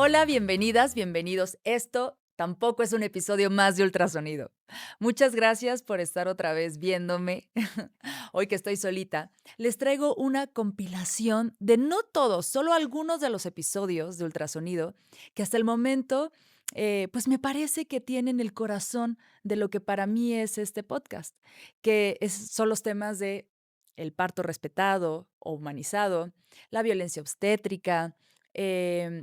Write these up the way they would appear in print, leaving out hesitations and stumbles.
Hola, bienvenidas, bienvenidos. Esto tampoco es un episodio más de Ultrasonido. Muchas gracias por estar otra vez viéndome. Hoy que estoy solita, les traigo una compilación de no todos, solo algunos de los episodios de Ultrasonido que hasta el momento, pues me parece que tienen el corazón de lo que para mí es este podcast, son los temas de el parto respetado o humanizado, la violencia obstétrica.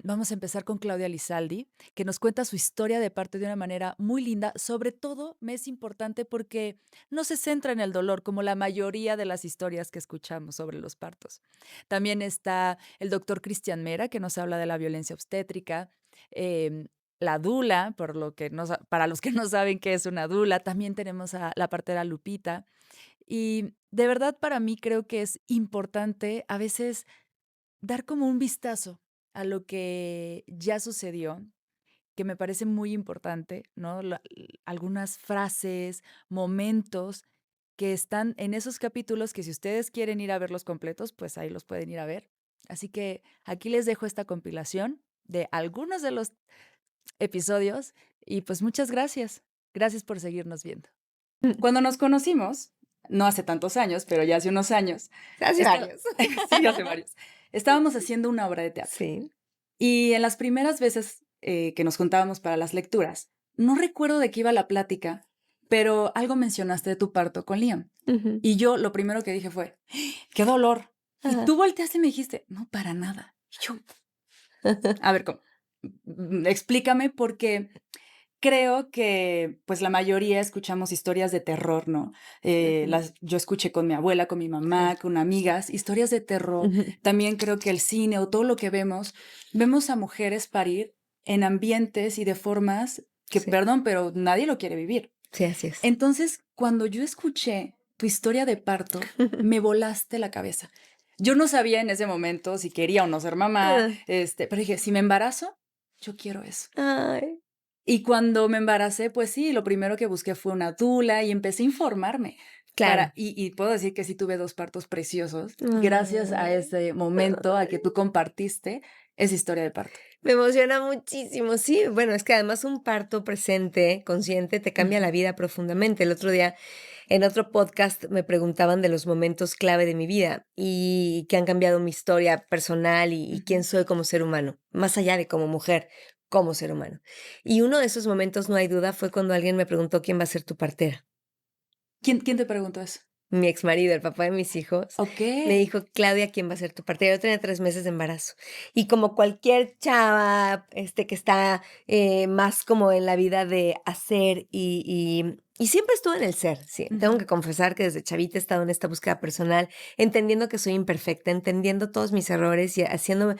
Vamos a empezar con Claudia Lizaldi, que nos cuenta su historia de parto de una manera muy linda. Sobre todo, me es importante porque no se centra en el dolor, como la mayoría de las historias que escuchamos sobre los partos. También está el doctor Cristian Mera, que nos habla de la violencia obstétrica. La dula, para los que no saben qué es una dula. También tenemos a la partera Lupita. Y de verdad, para mí creo que es importante a veces dar como un vistazo a lo que ya sucedió, que me parece muy importante, ¿no? Algunas frases, momentos que están en esos capítulos que si ustedes quieren ir a verlos completos, pues ahí los pueden ir a ver. Así que aquí les dejo esta compilación de algunos de los episodios y pues muchas gracias. Gracias por seguirnos viendo. Cuando nos conocimos, no hace tantos años, pero ya hace unos años. Hace varios. Sí, hace varios. Estábamos haciendo una obra de teatro. Sí. Y en las primeras veces que nos juntábamos para las lecturas, no recuerdo de qué iba la plática, pero algo mencionaste de tu parto con Liam. Ujú. Y yo lo primero que dije fue, ¡qué dolor! Y Ajá. tú volteaste y me dijiste, no, para nada. Y yo, a ver, ¿cómo? Explícame porque creo que, pues, la mayoría escuchamos historias de terror, ¿no? Ujú. Yo escuché con mi abuela, con mi mamá, Claro. con amigas, historias de terror. Ujú. También creo que el cine o todo lo que vemos a mujeres parir en ambientes y de formas que, Sí. perdón, pero nadie lo quiere vivir. Sí, así es. Entonces, cuando yo escuché tu historia de parto, me volaste la cabeza. Yo no sabía en ese momento si quería o no ser mamá, Ah. pero dije, si me embarazo, yo quiero eso. Ay. Y cuando me embaracé, pues sí, lo primero que busqué fue una dula y empecé a informarme Claro. y puedo decir que sí tuve 2 partos preciosos, gracias a Ay. ese momento, a que tú compartiste esa historia de parto. Me emociona muchísimo. Sí, bueno, es que además un parto presente, consciente, te cambia Ujú. la vida profundamente. El otro día, en otro podcast, me preguntaban de los momentos clave de mi vida y que han cambiado mi historia personal y quién Ujú. soy como ser humano, más allá de como mujer, como ser humano. Y uno de esos momentos, no hay duda, fue cuando alguien me preguntó quién va a ser tu partera. ¿Quién te preguntó eso? Mi exmarido, el papá de mis hijos, me Okey. dijo: "Claudia, ¿quién va a ser tu partera?". Yo tenía 3 meses de embarazo. Y como cualquier chava, que está, más como en la vida de hacer y siempre estuve en el ser, sí. Tengo Ujú. que confesar que desde chavita he estado en esta búsqueda personal, entendiendo que soy imperfecta, entendiendo todos mis errores y haciendo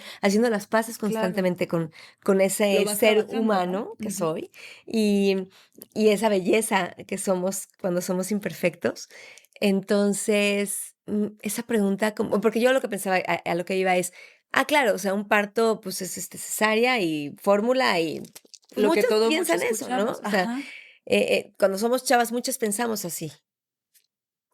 las paces Claro. constantemente con Lo ese vas ser trabajando, ¿no? humano que Ujú. soy, y y esa belleza que somos cuando somos imperfectos. Entonces, esa pregunta como porque yo lo que pensaba, a lo que iba es, claro, o sea, un parto, pues, es, cesárea y fórmula y, pues, Lo que muchos mucho piensan eso, ¿no? escuchamos. O sea, Ajá. cuando somos chavas, muchas pensamos así,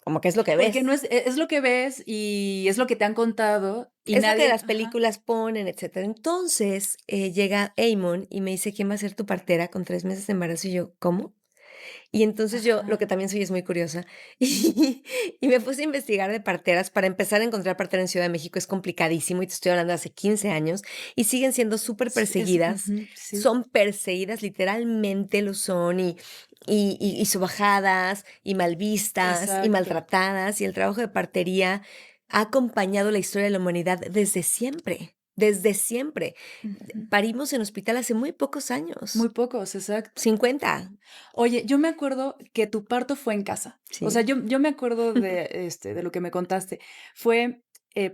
como que es lo que Porque no ves. es lo que ves y es lo que te han contado y Es lo que nadie las ajá. películas ponen, etcétera. Entonces, llega Eamon y me dice: "¿Quién va a ser tu partera con 3 meses de embarazo?". Y yo: "¿Cómo?". Y entonces yo, lo que Ajá. también soy es muy curiosa, y me puse a investigar de parteras. Para empezar a encontrar partera en Ciudad de México es complicadísimo, y te estoy hablando de hace 15 años, y siguen siendo súper Sí, es perseguidas. ujú, sí, Son perseguidas, literalmente lo son, y sobajadas, y mal vistas, y exacto. maltratadas, y el trabajo de partería ha acompañado la historia de la humanidad desde siempre, desde siempre. Ujú. Parimos en hospital hace muy pocos Muy años, pocos, exacto. 50. Oye, yo me acuerdo que tu parto fue en casa. O sea, Sí. yo me acuerdo de lo que me contaste. Fue,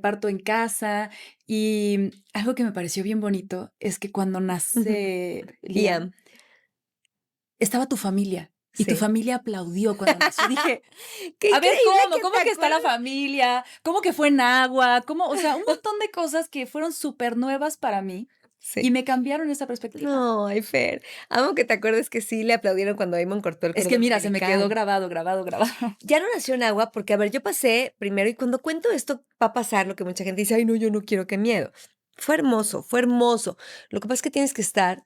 parto en casa, y algo que me pareció bien bonito es que cuando nace Liam, Liam, estaba tu familia, y tu sí. familia aplaudió cuando nació. Dije: Qué "A ver, increíble ¿cómo? que ¿Cómo te que está la acuerdes. familia? ¿Cómo que fue en agua? ¿Cómo?". O sea, un montón de cosas que fueron supernuevas para mí, y Sí. me cambiaron esa perspectiva. No, ay, Fer, amo que te acuerdes que sí le aplaudieron cuando Damon cortó el Es que cordón mira, se me quedó umbilical. grabado, grabado, grabado. Ya no nació en agua porque, a ver, yo pasé primero, y cuando cuento esto va a pasar lo que mucha gente dice: "Ay, no, yo no quiero, qué miedo". Fue hermoso, fue hermoso. Lo que pasa es que tienes que estar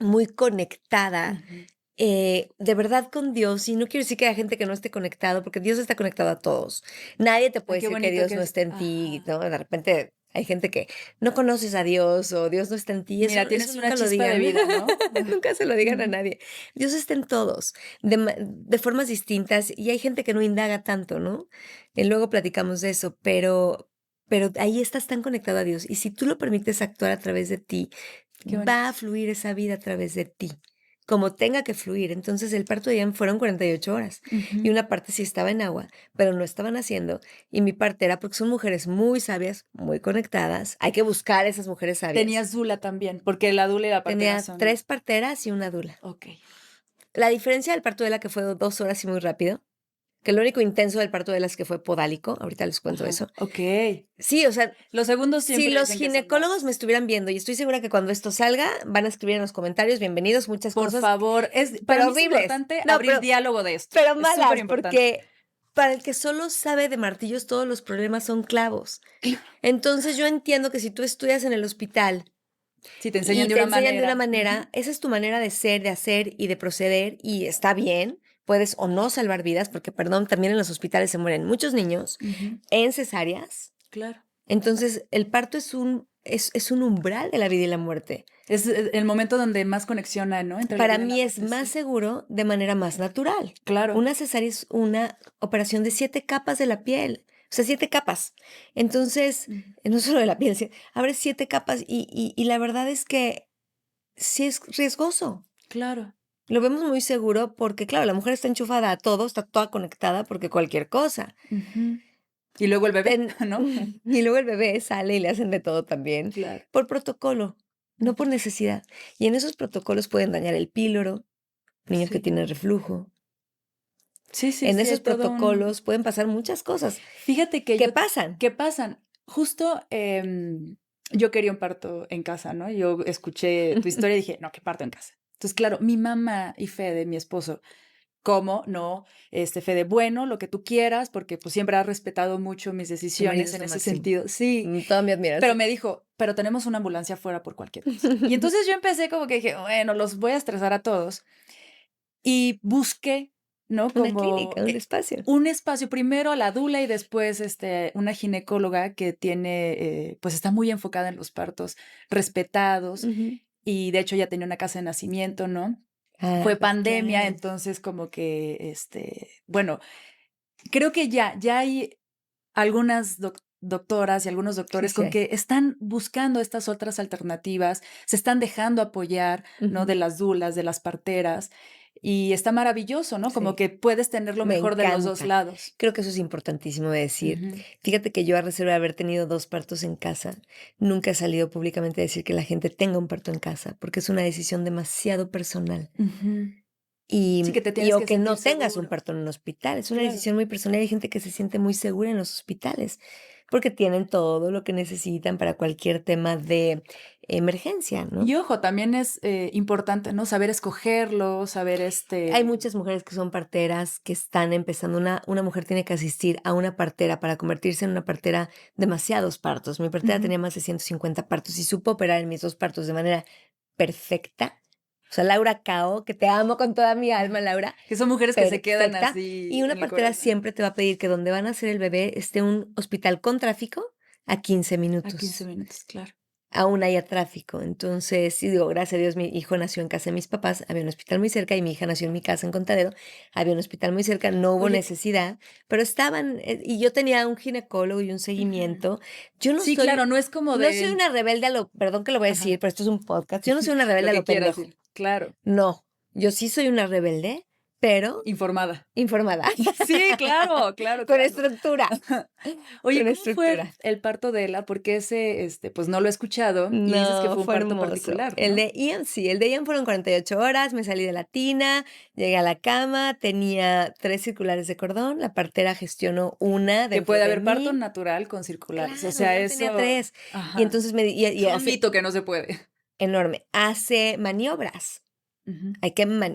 muy conectada, Ujú. de verdad con Dios, y no quiero decir que haya gente que no esté conectado, porque Dios está conectado a todos. Nadie te Ay, puede qué decir que bonito Dios que no es. está en ti, Ajá. ¿no? De repente hay gente que no conoces a Dios o Dios no está en ti. Mira, Eso tienes una nunca lo chispa de digan. vida, ¿no? Nunca se lo digan a Ujú. nadie. Dios está en todos, de formas distintas, y hay gente que no indaga tanto, ¿no? Luego platicamos de eso, pero ahí estás tan conectado a Dios, y si tú lo permites actuar a través de ti, Qué va a bonito. fluir esa vida a través de ti, como tenga que fluir. Entonces, el parto de Ian fueron 48 horas, y Ujú. una parte sí estaba en agua, pero no estaban haciendo, y mi parte era porque son mujeres muy sabias, muy conectadas. Hay que buscar esas mujeres sabias. Tenías dula también, porque la dula y la partera Tenía son 3 parteras y una dula. okey, La diferencia del parto de la que fue 2 horas y muy rápido, que lo único intenso del parto de las que fue podálico, ahorita les cuento ajá, eso. okey. Sí, o sea, Los segundos si siempre los dicen que son ginecólogos me más. estuvieran viendo, y estoy segura que cuando esto salga van a escribir en los comentarios, bienvenidos, muchas Por cosas, favor, es para pero mí es horribles. importante No, abrir diálogo de esto, pero es malas, superimportante. porque para el que solo sabe de martillos, todos los problemas son clavos. Entonces, yo entiendo que si tú estudias en el hospital Si te enseñan y de te una enseñan de una manera, manera, esa es tu manera de ser, de hacer y de proceder, y está bien, puedes o no salvar vidas, porque, perdón, también en los hospitales se mueren muchos niños ujú, en cesáreas. claro. Entonces, el parto es un umbral de la vida y la muerte. Es el momento donde más conexión hay, ¿no? Entre la Para vida y la mí es muerte, más sí. seguro de manera más natural. Claro. Una cesárea es una operación de 7 capas de la piel, o sea, 7 capas. Entonces, Ujú, no solo de la piel, abres 7 capas, y la verdad es que sí es riesgoso. claro. Lo vemos muy seguro porque, claro, la mujer está enchufada a todo, está toda conectada porque cualquier cosa. Ujú. Y luego el bebé, Ten ¿no? y luego el bebé sale y le hacen de todo también, Claro. por protocolo, no por Ujú. necesidad. Y en esos protocolos pueden dañar el píloro, niños que Sí. tienen reflujo. Sí, sí, En sí, hay esos todo un protocolos pueden pasar muchas cosas. fíjate que ¿Qué yo pasan? ¿qué pasan? Justo, yo quería un parto en casa, ¿no? Yo escuché tu historia y dije: "No, que parto en casa". Entonces, claro, mi mamá y Fede, mi esposo, ¿cómo no? Fede, bueno, lo que tú quieras, porque, pues, siempre has respetado mucho mis Tu marido decisiones es en lo ese máximo. sentido. Sí, Toda mi pero admiración. me dijo: "Pero tenemos una ambulancia afuera por cualquier cosa". Y entonces yo empecé como que dije: "Bueno, los voy a estresar a todos". Y busqué, ¿no? Una Como, clínica, un espacio. un espacio, primero a la dula y después, una ginecóloga que tiene, pues, está muy enfocada en los partos respetados, Ujú. y de hecho ya tenía una casa de nacimiento, ¿no? Ah, Fue pues pandemia, claro. entonces como que, bueno, creo que ya hay algunas doctoras y algunos Sí, doctores sí con hay. que están buscando estas otras alternativas, se están dejando apoyar, ¿no? De Ujú. las dulas, de las parteras, y está maravilloso, ¿no? Como Sí, que puedes tener lo me mejor de los 2 encanta. lados. Creo que eso es importantísimo de decir. Ujú, Fíjate que yo, a reserva de haber tenido 2 partos en casa, nunca he salido públicamente a decir que la gente tenga un parto en casa, porque es una decisión demasiado personal. ujú. Sí, Y que te y tienes o que que sentir no tengas un seguro. parto en un hospital, es una Claro. decisión muy personal. Hay gente que se siente muy segura en los hospitales, porque tienen todo lo que necesitan para cualquier tema de emergencia, ¿no? Y ojo, también es, importante, ¿no? Saber escogerlo, saber, Hay muchas mujeres que son parteras, que están empezando. Una mujer tiene que asistir a una partera para convertirse en una partera, demasiados partos. Mi partera ujú. tenía más de 150 partos y supo operar en mis 2 partos de manera perfecta. O sea, Laura Cao, que te amo con toda mi alma, Laura, Que son mujeres que se quedan perfecta. así Y una en el partera corazón. siempre te va a pedir que donde van a hacer el bebé esté un hospital con tráfico a 15 A 15 minutos. minutos, claro. Aún haya tráfico. Entonces, sí digo, gracias a Dios, mi hijo nació en casa de mis papás, había un hospital muy cerca, y mi hija nació en mi casa en Contadero, había un hospital muy cerca, no hubo Oye, necesidad, pero estaban, y yo tenía un ginecólogo y un ujú. seguimiento. Yo no Sí, claro, soy, no es como no soy de una rebelde a lo, perdón que lo voy a ajá, decir, pero esto es un podcast, yo no soy una rebelde lo a que lo quieras pendejo. decir, claro, No, yo sí soy una rebelde, pero informada. informada, Sí, claro, claro, con claro. estructura, Oye, con ¿cómo fue estructura. el parto de Ela? Porque ese, pues, no lo he escuchado y dices que No, fue un fue parto hermoso. particular, El ¿no? de Ian sí, el de Ian fueron 48 horas, me salí de la tina, llegué a la cama, tenía 3 circulares de cordón, la partera gestionó una Que dentro puede de haber parto mí. natural con circulares, o Claro, sea, Ian tenía eso 3. Y ajá, entonces y es un hace mito que no se puede. enorme, hace maniobras. Ujú.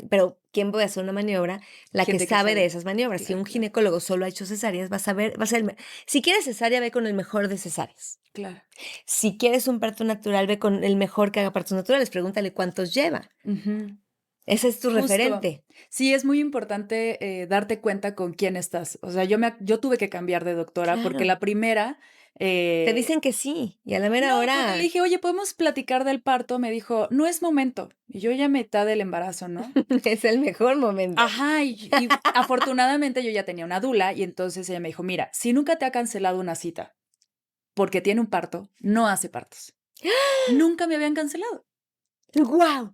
Pero ¿quién puede hacer una maniobra? La que Gente que sabe de sabe. esas maniobras. Si Claro, un claro, ginecólogo solo ha hecho cesáreas, va a ser si quieres cesárea, ve con el mejor de cesáreas. claro. Si quieres un parto natural, ve con el mejor que haga partos naturales, pregúntale cuántos lleva. Ujú. Ese es tu Justo. referente. Sí, es muy importante, darte cuenta con quién estás. O sea, yo tuve que cambiar de doctora porque Claro. la primera, Te eh dicen que sí, y a la mera no, cuando le hora dije: "Oye, ¿podemos platicar del parto?", me dijo: "No es momento". Y yo ya a mitad del embarazo, ¿no? es el mejor momento. Ajá, y afortunadamente yo ya tenía una dula, y entonces ella me dijo: "Mira, si nunca te ha cancelado una cita porque tiene un parto, no hace partos". Nunca me habían cancelado. ¡Guau!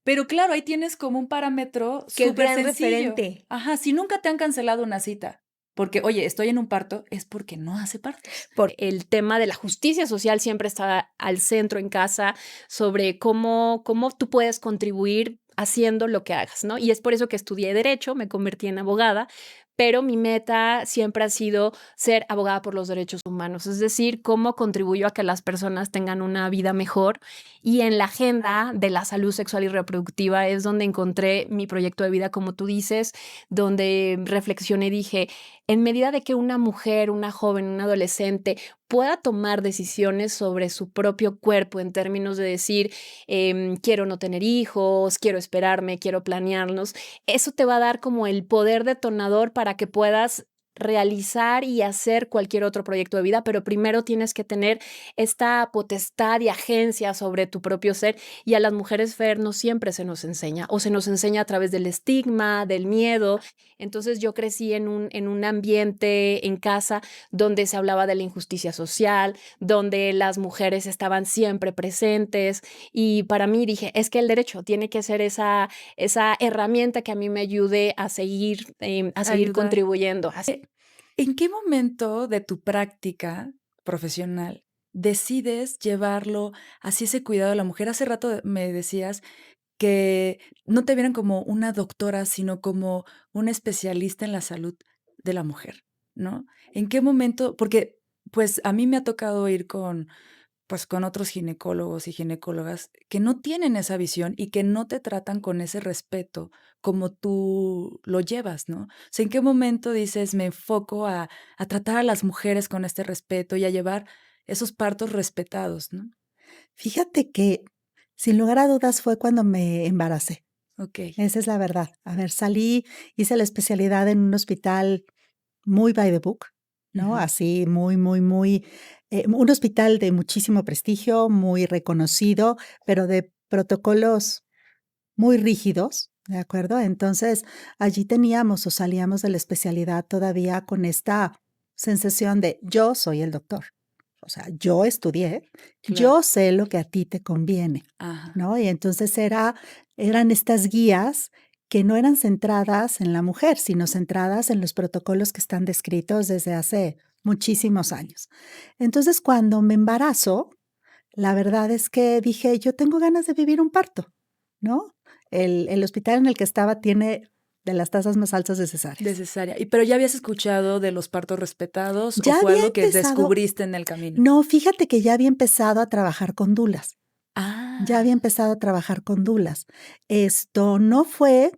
Pero claro, ahí tienes como un parámetro ¡Qué súper gran sencillo. referente! Ajá, si nunca te han cancelado una cita, porque, oye, estoy en un parto, es porque no hace partos. El tema de la justicia social siempre está al centro en casa sobre cómo tú puedes contribuir haciendo lo que hagas, ¿no? Y es por eso que estudié derecho, me convertí en abogada, pero mi meta siempre ha sido ser abogada por los derechos humanos, es decir, cómo contribuyo a que las personas tengan una vida mejor. Y en la agenda de la salud sexual y reproductiva es donde encontré mi proyecto de vida, como tú dices, donde reflexioné y dije, en medida de que una mujer, una joven, un adolescente pueda tomar decisiones sobre su propio cuerpo en términos de decir, quiero no tener hijos, quiero esperarme, quiero planearlos, eso te va a dar como el poder detonador para que puedas realizar y hacer cualquier otro proyecto de vida, pero primero tienes que tener esta potestad y agencia sobre tu propio ser, y a las mujeres, Fer, no siempre se nos enseña, o se nos enseña a través del estigma, del miedo. Entonces yo crecí en un ambiente en casa donde se hablaba de la injusticia social, donde las mujeres estaban siempre presentes, y para mí dije, es que el derecho tiene que ser esa herramienta que a mí me ayude a seguir Ayudar. contribuyendo. ¿En qué momento de tu práctica profesional decides llevarlo hacia ese cuidado de la mujer? Hace rato me decías que no te vieran como una doctora, sino como una especialista en la salud de la mujer, ¿no? ¿En qué momento? Porque, pues, a mí me ha tocado ir con otros ginecólogos y ginecólogas que no tienen esa visión y que no te tratan con ese respeto como tú lo llevas, ¿no? O sea, ¿en qué momento dices: "Me enfoco a tratar a las mujeres con este respeto y a llevar esos partos respetados", ¿no? Fíjate que, sin lugar a dudas, fue cuando me embaracé. Okey. Esa es la verdad. A ver, salí, hice la especialidad en un hospital muy by the book, ¿no? Ujú. Así, muy, muy, muy, un hospital de muchísimo prestigio, muy reconocido, pero de protocolos muy rígidos, ¿de acuerdo? Entonces, allí teníamos o salíamos de la especialidad todavía con esta sensación de yo soy el doctor. O sea, yo estudié, Claro. yo sé lo que a ti te conviene, Ajá. ¿no? Y entonces eran estas guías que no eran centradas en la mujer, sino centradas en los protocolos que están descritos desde hace muchísimos años. Entonces, cuando me embarazo, la verdad es que dije, yo tengo ganas de vivir un parto, ¿no? El hospital en el que estaba tiene de las tasas más altas de De cesáreas. cesárea. Pero, ¿ya habías escuchado de los partos respetados o Ya fue había algo que empezado descubriste en el camino? no, fíjate que ya había empezado a trabajar con dulas. Ya había Ah, empezado a trabajar con dulas. Esto no fue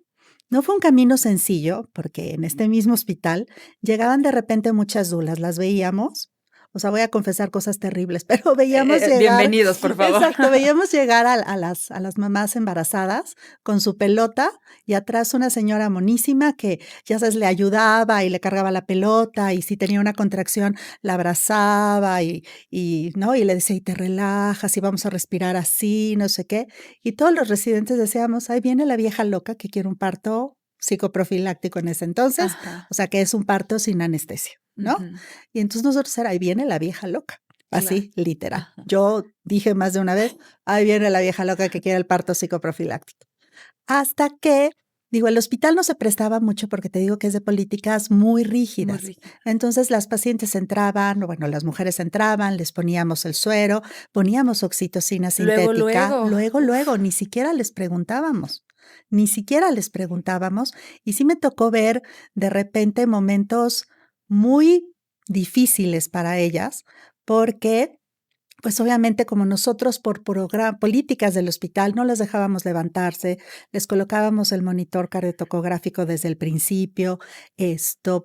un camino sencillo, porque en este mismo hospital llegaban de repente muchas dulas, las veíamos, o sea, voy a confesar cosas terribles, pero veíamos llegar bienvenidos, por favor. exacto, veíamos llegar a las mamás embarazadas con su pelota y atrás una señora monísima que, ya sabes, le ayudaba y le cargaba la pelota, y si tenía una contracción, la abrazaba ¿no? Y le decía: "Y te relajas, y vamos a respirar así", no sé qué. Y todos los residentes decíamos: "Ahí viene la vieja loca que quiere un parto psicoprofiláctico", en ese entonces, Ajá. o sea, que es un parto sin anestesia, ¿no? Ujú. Y entonces nosotros era: "Ahí viene la vieja loca", Claro. así, literal. Ajá. Yo dije más de una vez: "Ahí viene la vieja loca que quiere el parto psicoprofiláctico". Hasta que, digo, el hospital no se prestaba mucho porque te digo que es de políticas muy Muy rígidas. rígido. Entonces, las pacientes entraban, o bueno, las mujeres entraban, les poníamos el suero, poníamos oxitocina Luego, sintética, luego. luego, luego, Uf. ni siquiera les preguntábamos, ni siquiera les preguntábamos. Y sí me tocó ver de repente momentos muy difíciles para ellas, porque Pues obviamente como nosotros por políticas del hospital no las dejábamos levantarse, les colocábamos el monitor cardiotocográfico desde el principio,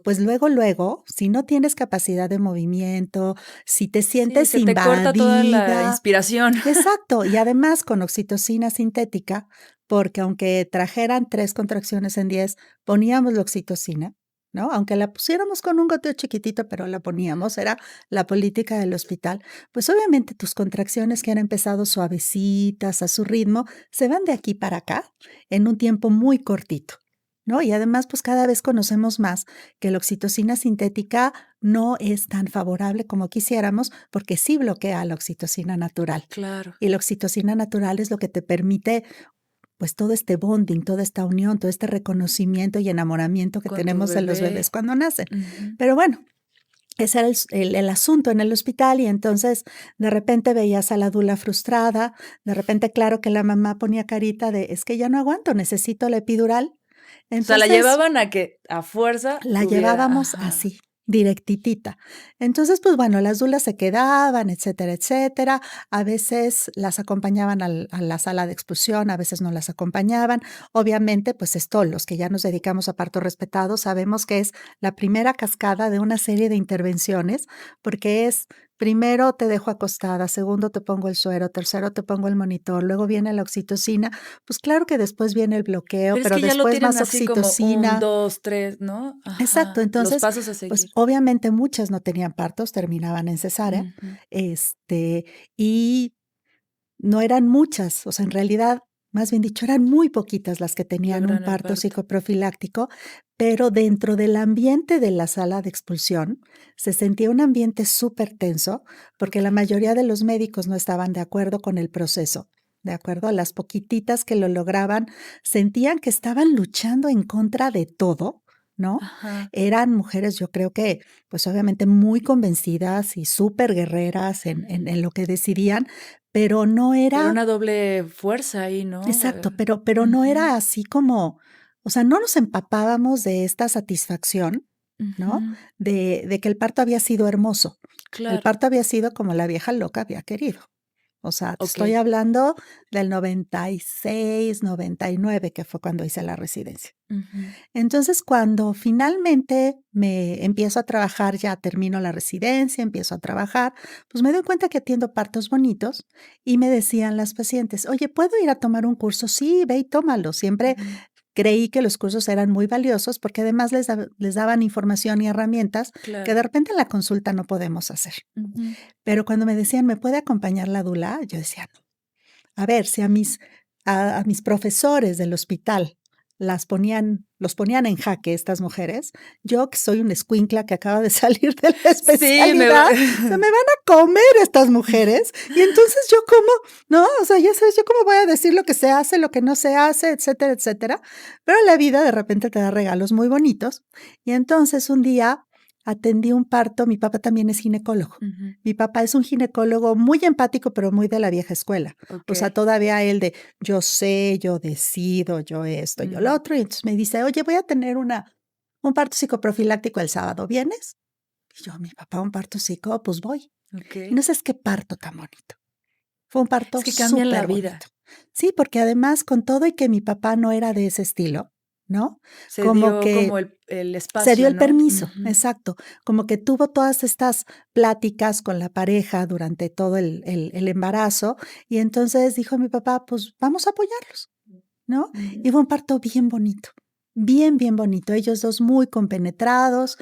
pues luego, si no tienes capacidad de movimiento, si te Sí, sientes se te corta toda la invadida, inspiración. exacto, y además con oxitocina sintética, porque aunque trajeran 3 contracciones en 10, poníamos la oxitocina, ¿no? Aunque la pusiéramos con un goteo chiquitito, pero la poníamos, era la política del hospital. Pues obviamente tus contracciones que han empezado suavecitas a su ritmo, se van de aquí para acá en un tiempo muy cortito, ¿no? Y además, pues cada vez conocemos más que la oxitocina sintética no es tan favorable como quisiéramos, porque sí bloquea la oxitocina natural. Claro, Y la oxitocina natural es lo que te permite, pues, todo este bonding, toda esta unión, todo este reconocimiento y enamoramiento que con tu tenemos de los bebés bebé. cuando nacen. Ujú. Pero bueno, ese era el asunto en el hospital y entonces de repente veías a la dula frustrada, de repente claro que la mamá ponía carita de: "Es que ya no aguanto, necesito la epidural". O sea, la Entonces llevaban a que a fuerza la tuviera llevábamos ajá. así, directitita. Entonces, pues bueno, las dulas se quedaban, etcétera, etcétera. A veces las acompañaban a la sala de expulsión, a veces no las acompañaban. Obviamente, pues esto, los que ya nos dedicamos a parto respetado, sabemos que es la primera cascada de una serie de intervenciones, porque es primero te dejo acostada, segundo te pongo el suero, tercero te pongo el monitor, luego viene la oxitocina. Pues claro que después viene el bloqueo, Pero es pero que ya lo después tienen más así como un, oxitocina. 2, 3, ¿no? Exacto, Ajá, los entonces, pasos a pues, seguir. obviamente muchas no tenían partos, terminaban en cesárea, Ujú. este, y no eran muchas, o sea, en realidad, más bien dicho, eran muy poquitas las que tenían un Logran el parto parto. psicoprofiláctico, pero dentro del ambiente de la sala de expulsión se sentía un ambiente súper tenso, porque la Okey. mayoría de los médicos no estaban de acuerdo con el proceso, ¿de acuerdo? Las poquititas que lo lograban sentían que estaban luchando en contra de todo, ¿no? Ajá. Eran mujeres, yo creo que, pues, obviamente muy convencidas y súper guerreras en lo que decidían, pero no Pero era una doble fuerza ahí, ¿no? exacto, pero no Ujú, era así como, o sea, no nos empapábamos de esta satisfacción, ¿no? ujú. De que el parto había sido hermoso. El Claro, parto había sido como la vieja loca había querido. O sea, te estoy okey. hablando del 96, 99, que fue cuando hice la residencia. Ujú. Entonces, cuando finalmente me empiezo a trabajar, ya termino la residencia, empiezo a trabajar, pues me doy cuenta que atiendo partos bonitos y me decían las pacientes: "Oye, ¿puedo ir a tomar un curso?". "Sí, ve y tómalo". Siempre Ujú. creí que los cursos eran muy valiosos porque además les daban información y herramientas que Claro. de repente en la consulta no podemos hacer. Ujú. Pero cuando me decían: "¿Me puede acompañar la dula?", yo decía: a ver, si a mis profesores del hospital los ponían en jaque estas mujeres, yo que soy una escuincla que acaba de salir de la Sí, me especialidad, se me van a comer estas mujeres, y entonces, ¿yo cómo? ¿No? O sea, ya sabes, ¿yo cómo voy a decir lo que se hace, lo que no se hace, etcétera, etcétera? Pero la vida de repente te da regalos muy bonitos, y entonces un día atendí un parto, mi papá también es ginecólogo. Ujú. Mi papá es un ginecólogo muy empático, pero muy de la vieja escuela. O sea, Okey. todavía él de yo sé, yo decido, yo esto, yo lo Ujú. otro. Y entonces me dice: "Oye, voy a tener un parto psicoprofiláctico el sábado, ¿vienes?". Y yo: "Mi papá, un parto psico, pues voy". Y Okey. no sabes qué parto tan bonito. Fue un parto Es que cambian la súper vida. bonito. Sí, porque además, con todo y que mi papá no era de ese estilo, ¿no? Se Como dio que como el se dio espacio, el ¿no? permiso, Ujú. exacto, como que tuvo todas estas pláticas con la pareja durante todo el embarazo, y entonces dijo mi papá: "Pues vamos a apoyarlos", ¿no? Ujú. Y fue un parto bien bonito, bien, bien bonito. Ellos 2 muy compenetrados,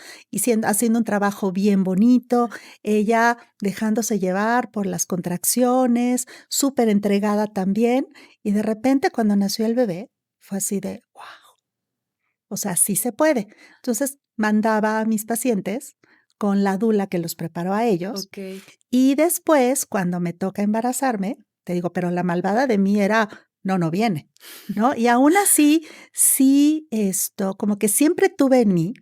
haciendo un trabajo bien bonito, ella dejándose llevar por las contracciones, superentregada también, y de repente, cuando nació el bebé, fue así de: "Guau". O sea, sí se puede. Entonces, mandaba a mis pacientes con la dula que los preparó a ellos, Okey. y después, cuando me toca embarazarme, te digo, pero la malvada de mí era: "No, no viene", ¿no? Y aún así, sí, como que siempre tuve en mí,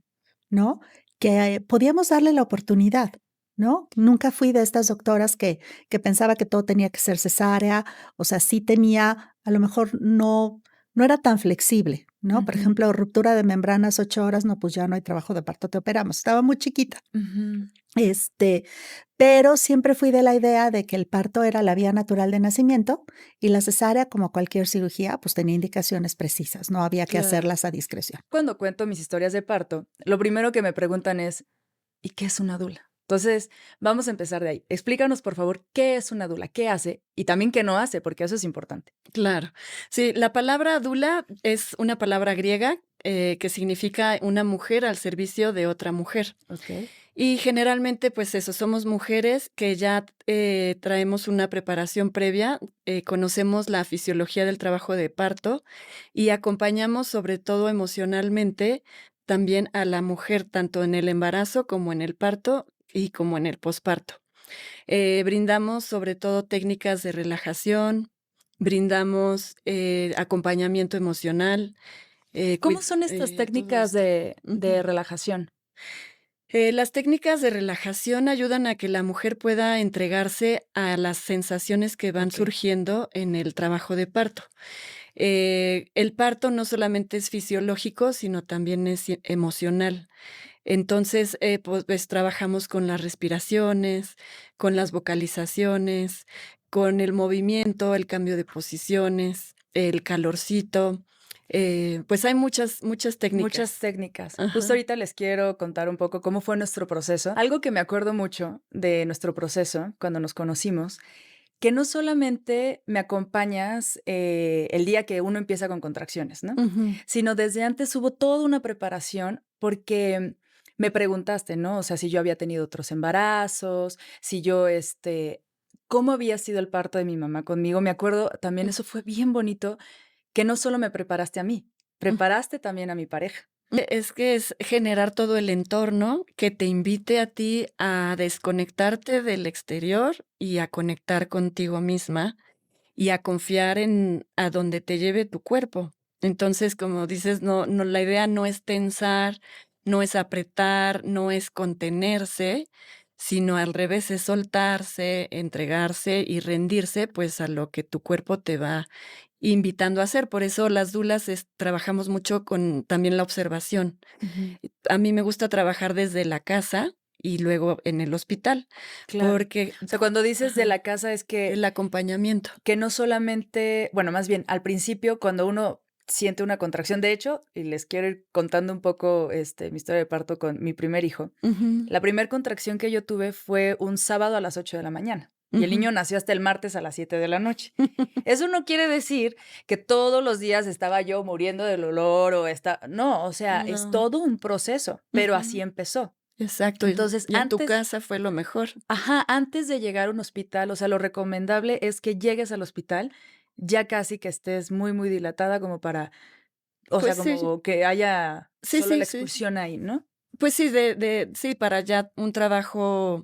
¿no? Que podíamos darle la oportunidad, ¿no? Nunca fui de estas doctoras que pensaba que todo tenía que ser cesárea, o sea, sí tenía, a lo mejor no era tan flexible, ¿no? Por Ujú, ejemplo, ruptura de membranas 8 horas, no, pues ya no hay trabajo de parto, te operamos. Estaba muy chiquita. ujú. Este, pero siempre fui de la idea de que el parto era la vía natural de nacimiento y la cesárea, como cualquier cirugía, pues tenía indicaciones precisas, no había que Claro. hacerlas a discreción. Cuando cuento mis historias de parto, lo primero que me preguntan es, ¿y qué es una dula? Entonces, vamos a empezar de ahí. Explícanos, por favor, qué es una dula, qué hace y también qué no hace, porque eso es importante. Claro. Sí, la palabra dula es una palabra griega que significa una mujer al servicio de otra mujer. Ok. Y generalmente, pues eso, somos mujeres que ya traemos una preparación previa, conocemos la fisiología del trabajo de parto y acompañamos sobre todo emocionalmente también a la mujer, tanto en el embarazo como en el parto y como en el posparto. Brindamos sobre todo técnicas de relajación, brindamos acompañamiento emocional, ¿Cómo son estas todo técnicas esto. de relajación? Las técnicas de relajación ayudan a que la mujer pueda entregarse a las sensaciones que van Ok. surgiendo en el trabajo de parto. El parto no solamente es fisiológico, sino también es emocional. Entonces, pues trabajamos con las respiraciones, con las vocalizaciones, con el movimiento, el cambio de posiciones, el calorcito. Pues hay muchas Muchas técnicas. técnicas. Justo Ajá. ahorita les quiero contar un poco cómo fue nuestro proceso. Algo que me acuerdo mucho de nuestro proceso cuando nos conocimos, que no solamente me acompañas el día que uno empieza con contracciones, ¿no? Ujú. Sino desde antes hubo toda una preparación porque me preguntaste, ¿no? O sea, si yo había tenido otros embarazos, si yo, cómo había sido el parto de mi mamá conmigo. Me acuerdo también, eso fue bien bonito, que no solo me preparaste a mí, preparaste también a mi pareja. Es que es generar todo el entorno que te invite a ti a desconectarte del exterior y a conectar contigo misma y a confiar en a donde te lleve tu cuerpo. Entonces, como dices, no, la idea no es tensar, no es apretar, no es contenerse, sino al revés, es soltarse, entregarse y rendirse, pues, a lo que tu cuerpo te va invitando a hacer. Por eso las dulas trabajamos mucho con también la observación. Ujú. A mí me gusta trabajar desde la casa y luego en el hospital, Claro. porque O sea, cuando dices de ajá, la casa es el acompañamiento. que no solamente, bueno, más bien, al principio, cuando uno siente una contracción, de hecho, y les quiero ir contando un poco, mi historia de parto con mi primer hijo. Ujú, La primer contracción que yo tuve fue un sábado a las 8 de la mañana, y el ujú. niño nació hasta el martes a las 7 de la noche. Eso no quiere decir que todos los días estaba yo muriendo del olor no, o sea, es No. todo un proceso, pero así Ujú. empezó. Exacto, Entonces, y en tu casa fue lo mejor. antes de llegar a un hospital, o sea, lo recomendable es que llegues al hospital ya casi que estés muy, muy dilatada como para, o sea, Pues sí, como que haya sí, solo la sí, sí. expulsión ahí, ¿no? Pues sí, sí, para ya un trabajo,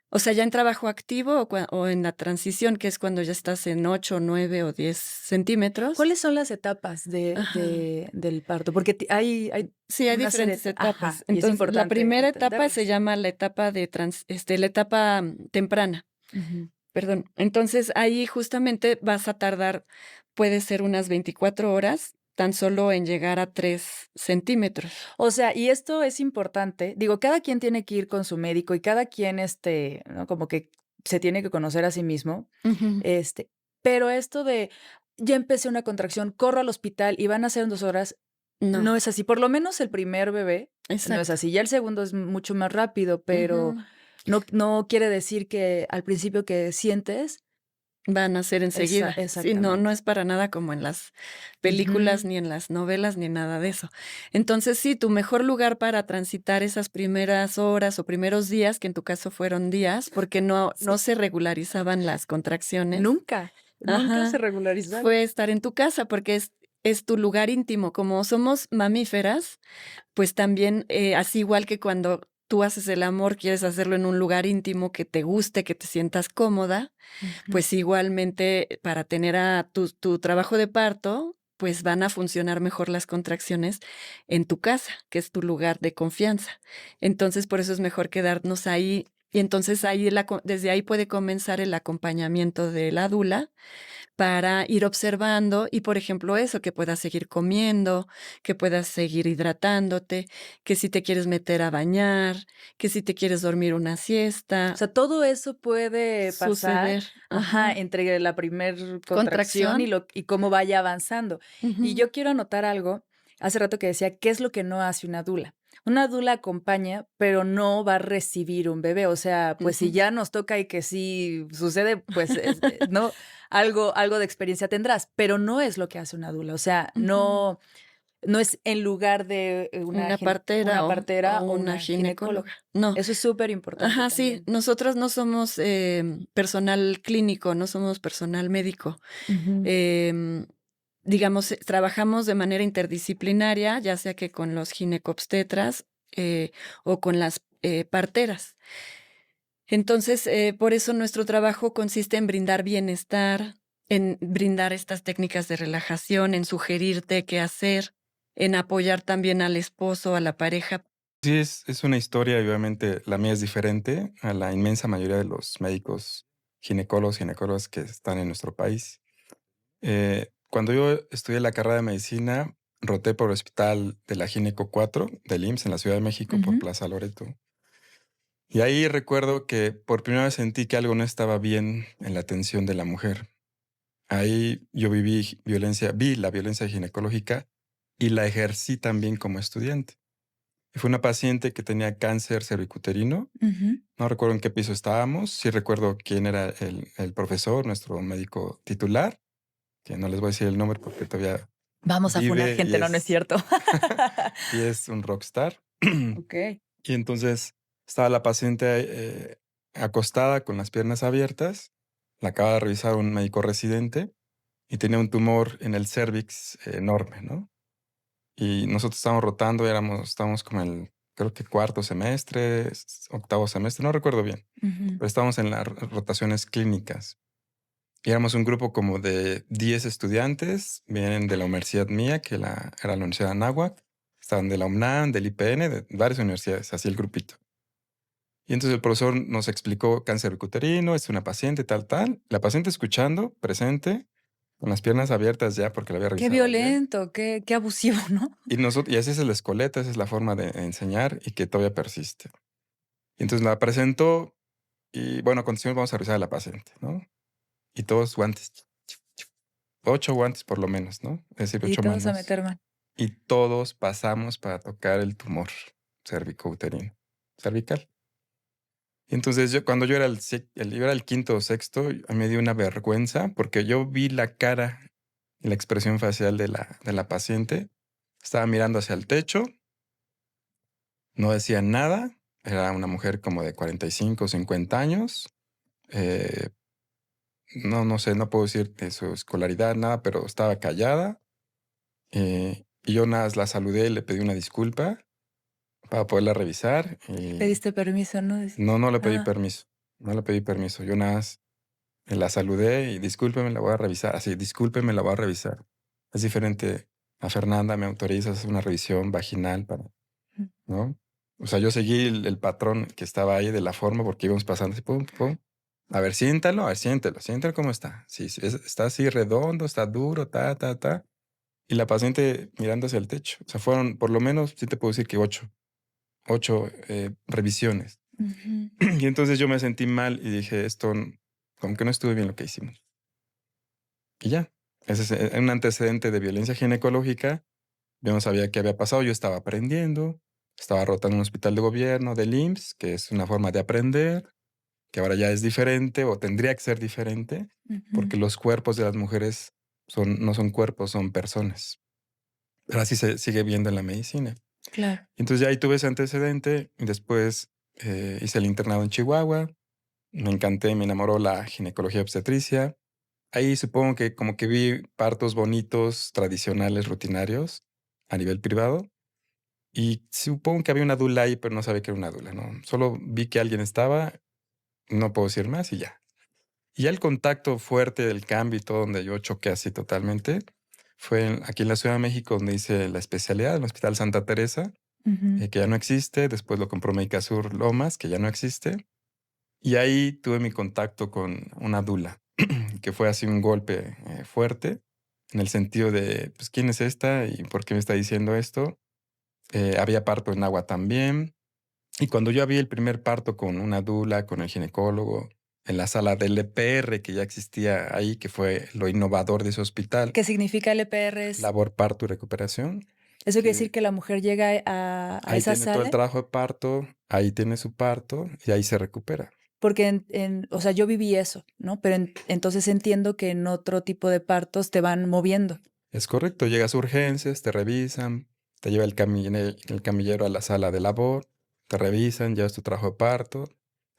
o sea, ya en trabajo activo o en la transición, que es cuando ya estás en 8, 9 o 10 centímetros. ¿Cuáles son las etapas Ajá. del parto? Porque hay Sí, hay una serie, diferentes etapas. ajá, y es Entonces, la importante primera etapa se entenderlas. llama la etapa la etapa temprana. Ujú. Perdón. Entonces, ahí justamente vas a tardar, puede ser unas 24 horas, tan solo en llegar a 3 centímetros. O sea, y esto es importante, digo, cada quien tiene que ir con su médico y cada quien, ¿no? Como que se tiene que conocer a sí mismo. Ujú. Este, pero esto de ya empecé una contracción, corro al hospital y van a ser en 2 horas, No, no es así. Por lo menos el primer bebé no es exacto. así. Ya el segundo es mucho más rápido, pero Ujú. no quiere decir que al principio que sientes Van a ser enseguida. Sí, no exactamente. es para nada como en las películas, Ujú. ni en las novelas, ni nada de eso. Entonces, sí, tu mejor lugar para transitar esas primeras horas o primeros días, que en tu caso fueron días, porque no Sí. se regularizaban las contracciones. Nunca se Ajá. regularizaron. Fue estar en tu casa, porque es tu lugar íntimo. Como somos mamíferas, pues también, así igual que cuando tú haces el amor, quieres hacerlo en un lugar íntimo que te guste, que te sientas cómoda, Ujú. pues igualmente para tener a tu trabajo de parto, pues van a funcionar mejor las contracciones en tu casa, que es tu lugar de confianza. Entonces, por eso es mejor quedarnos ahí Y entonces ahí desde ahí puede comenzar el acompañamiento de la dula para ir observando y, por ejemplo, eso, que puedas seguir comiendo, que puedas seguir hidratándote, que si te quieres meter a bañar, que si te quieres dormir una O siesta, sea, todo eso puede pasar, suceder. ajá, Ajá. entre la primer contracción Contracción. y cómo vaya avanzando. Y Ujú. yo quiero anotar algo, hace rato que decía, ¿qué es lo que no hace una dula? Una dula acompaña, pero no va a recibir un bebé. O sea, pues si Ujú. ya nos toca y que sí sucede, pues no, algo de experiencia tendrás, pero no es lo que hace una dula. O sea, Ujú. no es en lugar de Una partera una o partera o una una ginecóloga. ginecóloga. No. Eso es súper importante Ajá, sí, también. nosotros no somos personal clínico, no somos personal médico. Ujú. Em, digamos, trabajamos de manera interdisciplinaria, ya sea que con los ginecobstetras o con las parteras. Entonces, por eso nuestro trabajo consiste en brindar bienestar, en brindar estas técnicas de relajación, en sugerirte qué hacer, en apoyar también al esposo, a la pareja. Sí, es una historia y obviamente la mía es diferente a la inmensa mayoría de los médicos ginecólogas que están en nuestro país. Cuando yo estudié la carrera de medicina, roté por el hospital de la Gineco 4 del IMSS en la Ciudad de México por Ujú. Plaza Loreto. Y ahí recuerdo que por primera vez sentí que algo no estaba bien en la atención de la mujer. Ahí yo vi la violencia ginecológica y la ejercí también como estudiante. Y fue una paciente que tenía cáncer cervicuterino. Ujú. No recuerdo en qué piso estábamos. Sí recuerdo quién era el profesor, nuestro médico titular, que no les voy a decir el nombre porque todavía Vamos a funar vive gente, no, no es cierto. y es un rockstar. Okey. Y entonces estaba la paciente acostada con las piernas abiertas. La acaba de revisar un médico residente y tenía un tumor en el cervix enorme, ¿no? Y nosotros estábamos rotando, estábamos como en el, creo que cuarto semestre, octavo semestre, no recuerdo bien, Ujú. pero estábamos en las rotaciones clínicas. Y éramos un grupo como de 10 estudiantes, vienen de la universidad mía, era la Universidad de Anáhuac, estaban de la UNAM, del IPN, de varias universidades, así el grupito. Y entonces el profesor nos explicó cáncer uterino, es una paciente, tal, tal. La paciente escuchando, presente, con las piernas abiertas ya porque la había Qué revisado ayer. violento, qué abusivo, ¿no? Y así es la escoleta, esa es la forma de enseñar y que todavía persiste. Y entonces la presentó y bueno, a continuación vamos a revisar a la paciente, ¿no? Y todos guantes, 8 guantes por lo menos, ¿no? Es decir, Y 8 todos a manos. meter mano. Y todos pasamos para tocar el tumor cervicuterino, cervical. Y entonces cuando yo era el quinto o sexto, a mí me dio una vergüenza porque yo vi la cara y la expresión facial de la paciente. Estaba mirando hacia el techo, no decía nada. Era una mujer como de 45 o 50 años. eh, no sé, no puedo decir de su escolaridad, nada, pero estaba callada. Y yo nada, más la saludé y le pedí una disculpa para poderla revisar. Y Pediste permiso, ¿no? no, no le pedí Ah. permiso. No le pedí permiso. Yo nada más la saludé y discúlpeme, la voy a revisar. Así, discúlpeme, la voy a revisar. Es diferente a Fernanda, me autorizas a hacer una revisión vaginal ¿no? O sea, yo seguí el patrón que estaba ahí de la forma porque íbamos pasando así, pum, pum. A ver, siéntalo cómo está. Sí, sí, está así redondo, está duro, ta. Y la paciente mirando hacia el techo. O sea, fueron por lo menos, sí te puedo decir que 8 revisiones. Ujú. Y entonces yo me sentí mal y dije, como que no estuve bien lo que hicimos. Y ya, ese es un antecedente de violencia ginecológica. Yo no sabía qué había pasado, yo estaba aprendiendo, estaba rotando en un hospital de gobierno del IMSS, que es una forma de aprender, que ahora ya es diferente o tendría que ser diferente, Ujú. porque los cuerpos de las mujeres no son cuerpos, son personas. Pero así se sigue viendo en la medicina. Claro. Entonces ya ahí tuve ese antecedente y después hice el internado en Chihuahua, me encanté, me enamoró la ginecología obstetricia. Ahí supongo que como que vi partos bonitos, tradicionales, rutinarios a nivel privado. Y supongo que había una dula ahí, pero no sabía que era una dula, ¿no? Solo vi que alguien estaba, no puedo decir más y ya. Y ya el contacto fuerte del cambio y todo, donde yo choqué así totalmente, fue aquí en la Ciudad de México, donde hice la especialidad en el Hospital Santa Teresa, Ujú. que ya no existe. Después lo compró Médica Sur Lomas, que ya no existe. Y ahí tuve mi contacto con una dula, que fue así un golpe fuerte, en el sentido de, pues, ¿quién es esta y por qué me está diciendo esto? Había parto en agua también. Y cuando yo vi el primer parto con una dula, con el ginecólogo, en la sala del EPR que ya existía ahí, que fue lo innovador de ese hospital, ¿Qué significa LPR? labor, parto y recuperación, Eso quiere decir que que la mujer llega a ahí esa tiene todo el sala, trabajo de parto, ahí tiene su parto y ahí se recupera. porque o sea, yo viví eso, ¿no? Pero entonces entiendo que en otro tipo de partos te van moviendo. Es correcto, llegas a urgencias, te revisan, te lleva el camillero a la sala de labor, te revisan, llevas tu trabajo de parto,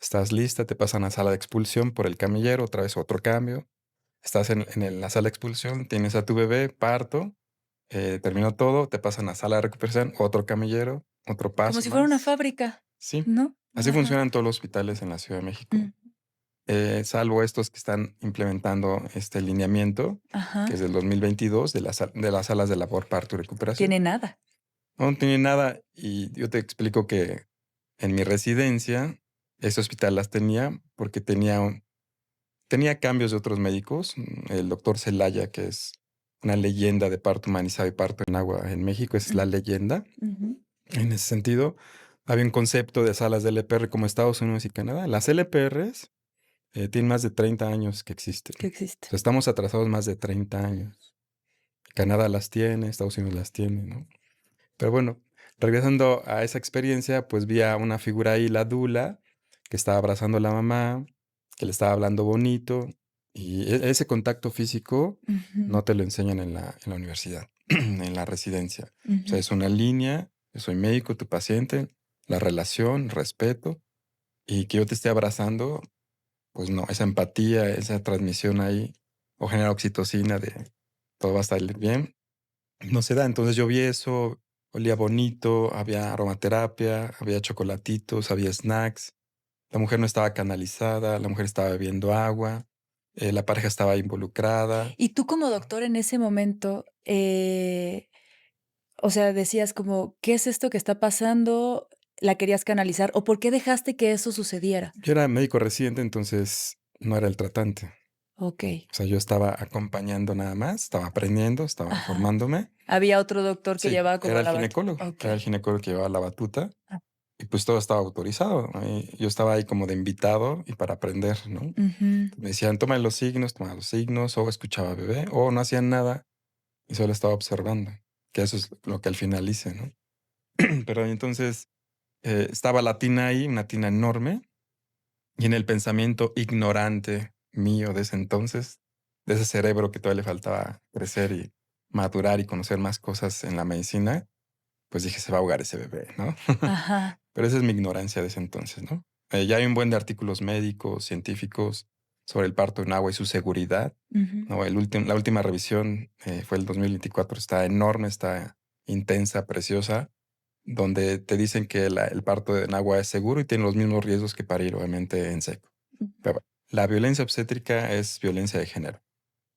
estás lista, te pasan a sala de expulsión por el camillero, otra vez otro cambio. Estás la sala de expulsión, tienes a tu bebé, parto, terminó todo, te pasan a sala de recuperación, otro camillero, otro Como paso si fuera una más. fábrica, Sí, ¿no? así Ajá. funcionan todos los hospitales en la Ciudad de México, Mm, salvo estos que están implementando este lineamiento, que es ajá. del 2022, de las salas de labor, parto y recuperación. Tiene nada. No tiene nada y yo te explico que en mi residencia, ese hospital las tenía porque tenía cambios de otros médicos. El doctor Celaya, que es una leyenda de parto humanizado y parto en agua en México, es la Mm, leyenda. ujú. En ese sentido, había un concepto de salas de LPR como Estados Unidos y Canadá. Las LPRs tienen más de 30 años que existen. Que O existe. sea, estamos atrasados más de 30 años. Canadá las tiene, Estados Unidos las tiene, ¿no? Pero bueno, regresando a esa experiencia, pues vi a una figura ahí, la dula, que estaba abrazando a la mamá, que le estaba hablando bonito, y ese contacto físico Ujú, no te lo enseñan en la universidad, en la residencia. O sea, ujú. es una línea, yo soy médico, tu paciente, la relación, respeto, y que yo te esté abrazando, pues no, esa empatía, esa transmisión ahí, o genera oxitocina de todo va a salir bien, no se da. Entonces yo vi eso, olía bonito, había aromaterapia, había chocolatitos, había snacks. La mujer no estaba canalizada, la mujer estaba bebiendo agua, la pareja estaba involucrada. Y tú como doctor en ese momento, o sea, decías como, ¿qué es esto que está pasando? ¿La querías canalizar? ¿O por qué dejaste que eso sucediera? Yo era médico residente, entonces no era el tratante. Ok. O sea, yo estaba acompañando nada más, estaba aprendiendo, estaba Ajá. formándome. Había otro doctor que Sí, llevaba como la batuta. Ok. era el ginecólogo que llevaba la batuta Ah, y pues todo estaba autorizado. Yo estaba ahí como de invitado y para aprender, ¿no? ujú. Me decían, toma los signos, o escuchaba bebé, o no hacían nada y solo estaba observando, que eso es lo que al final hice, ¿no? Pero entonces estaba la tina ahí, una tina enorme, y en el pensamiento ignorante mío de ese entonces, de ese cerebro que todavía le faltaba crecer y madurar y conocer más cosas en la medicina, pues dije, se va a ahogar ese bebé, ¿no? Ajá. Pero esa es mi ignorancia de ese entonces, ¿no? Ya hay un buen de artículos médicos, científicos sobre el parto en agua y su seguridad. Ujú. No, la última revisión fue el 2024, está enorme, está intensa, preciosa, donde te dicen que el parto en agua es seguro y tiene los mismos riesgos que parir, obviamente, en seco. Pero bueno, la violencia obstétrica es violencia de género,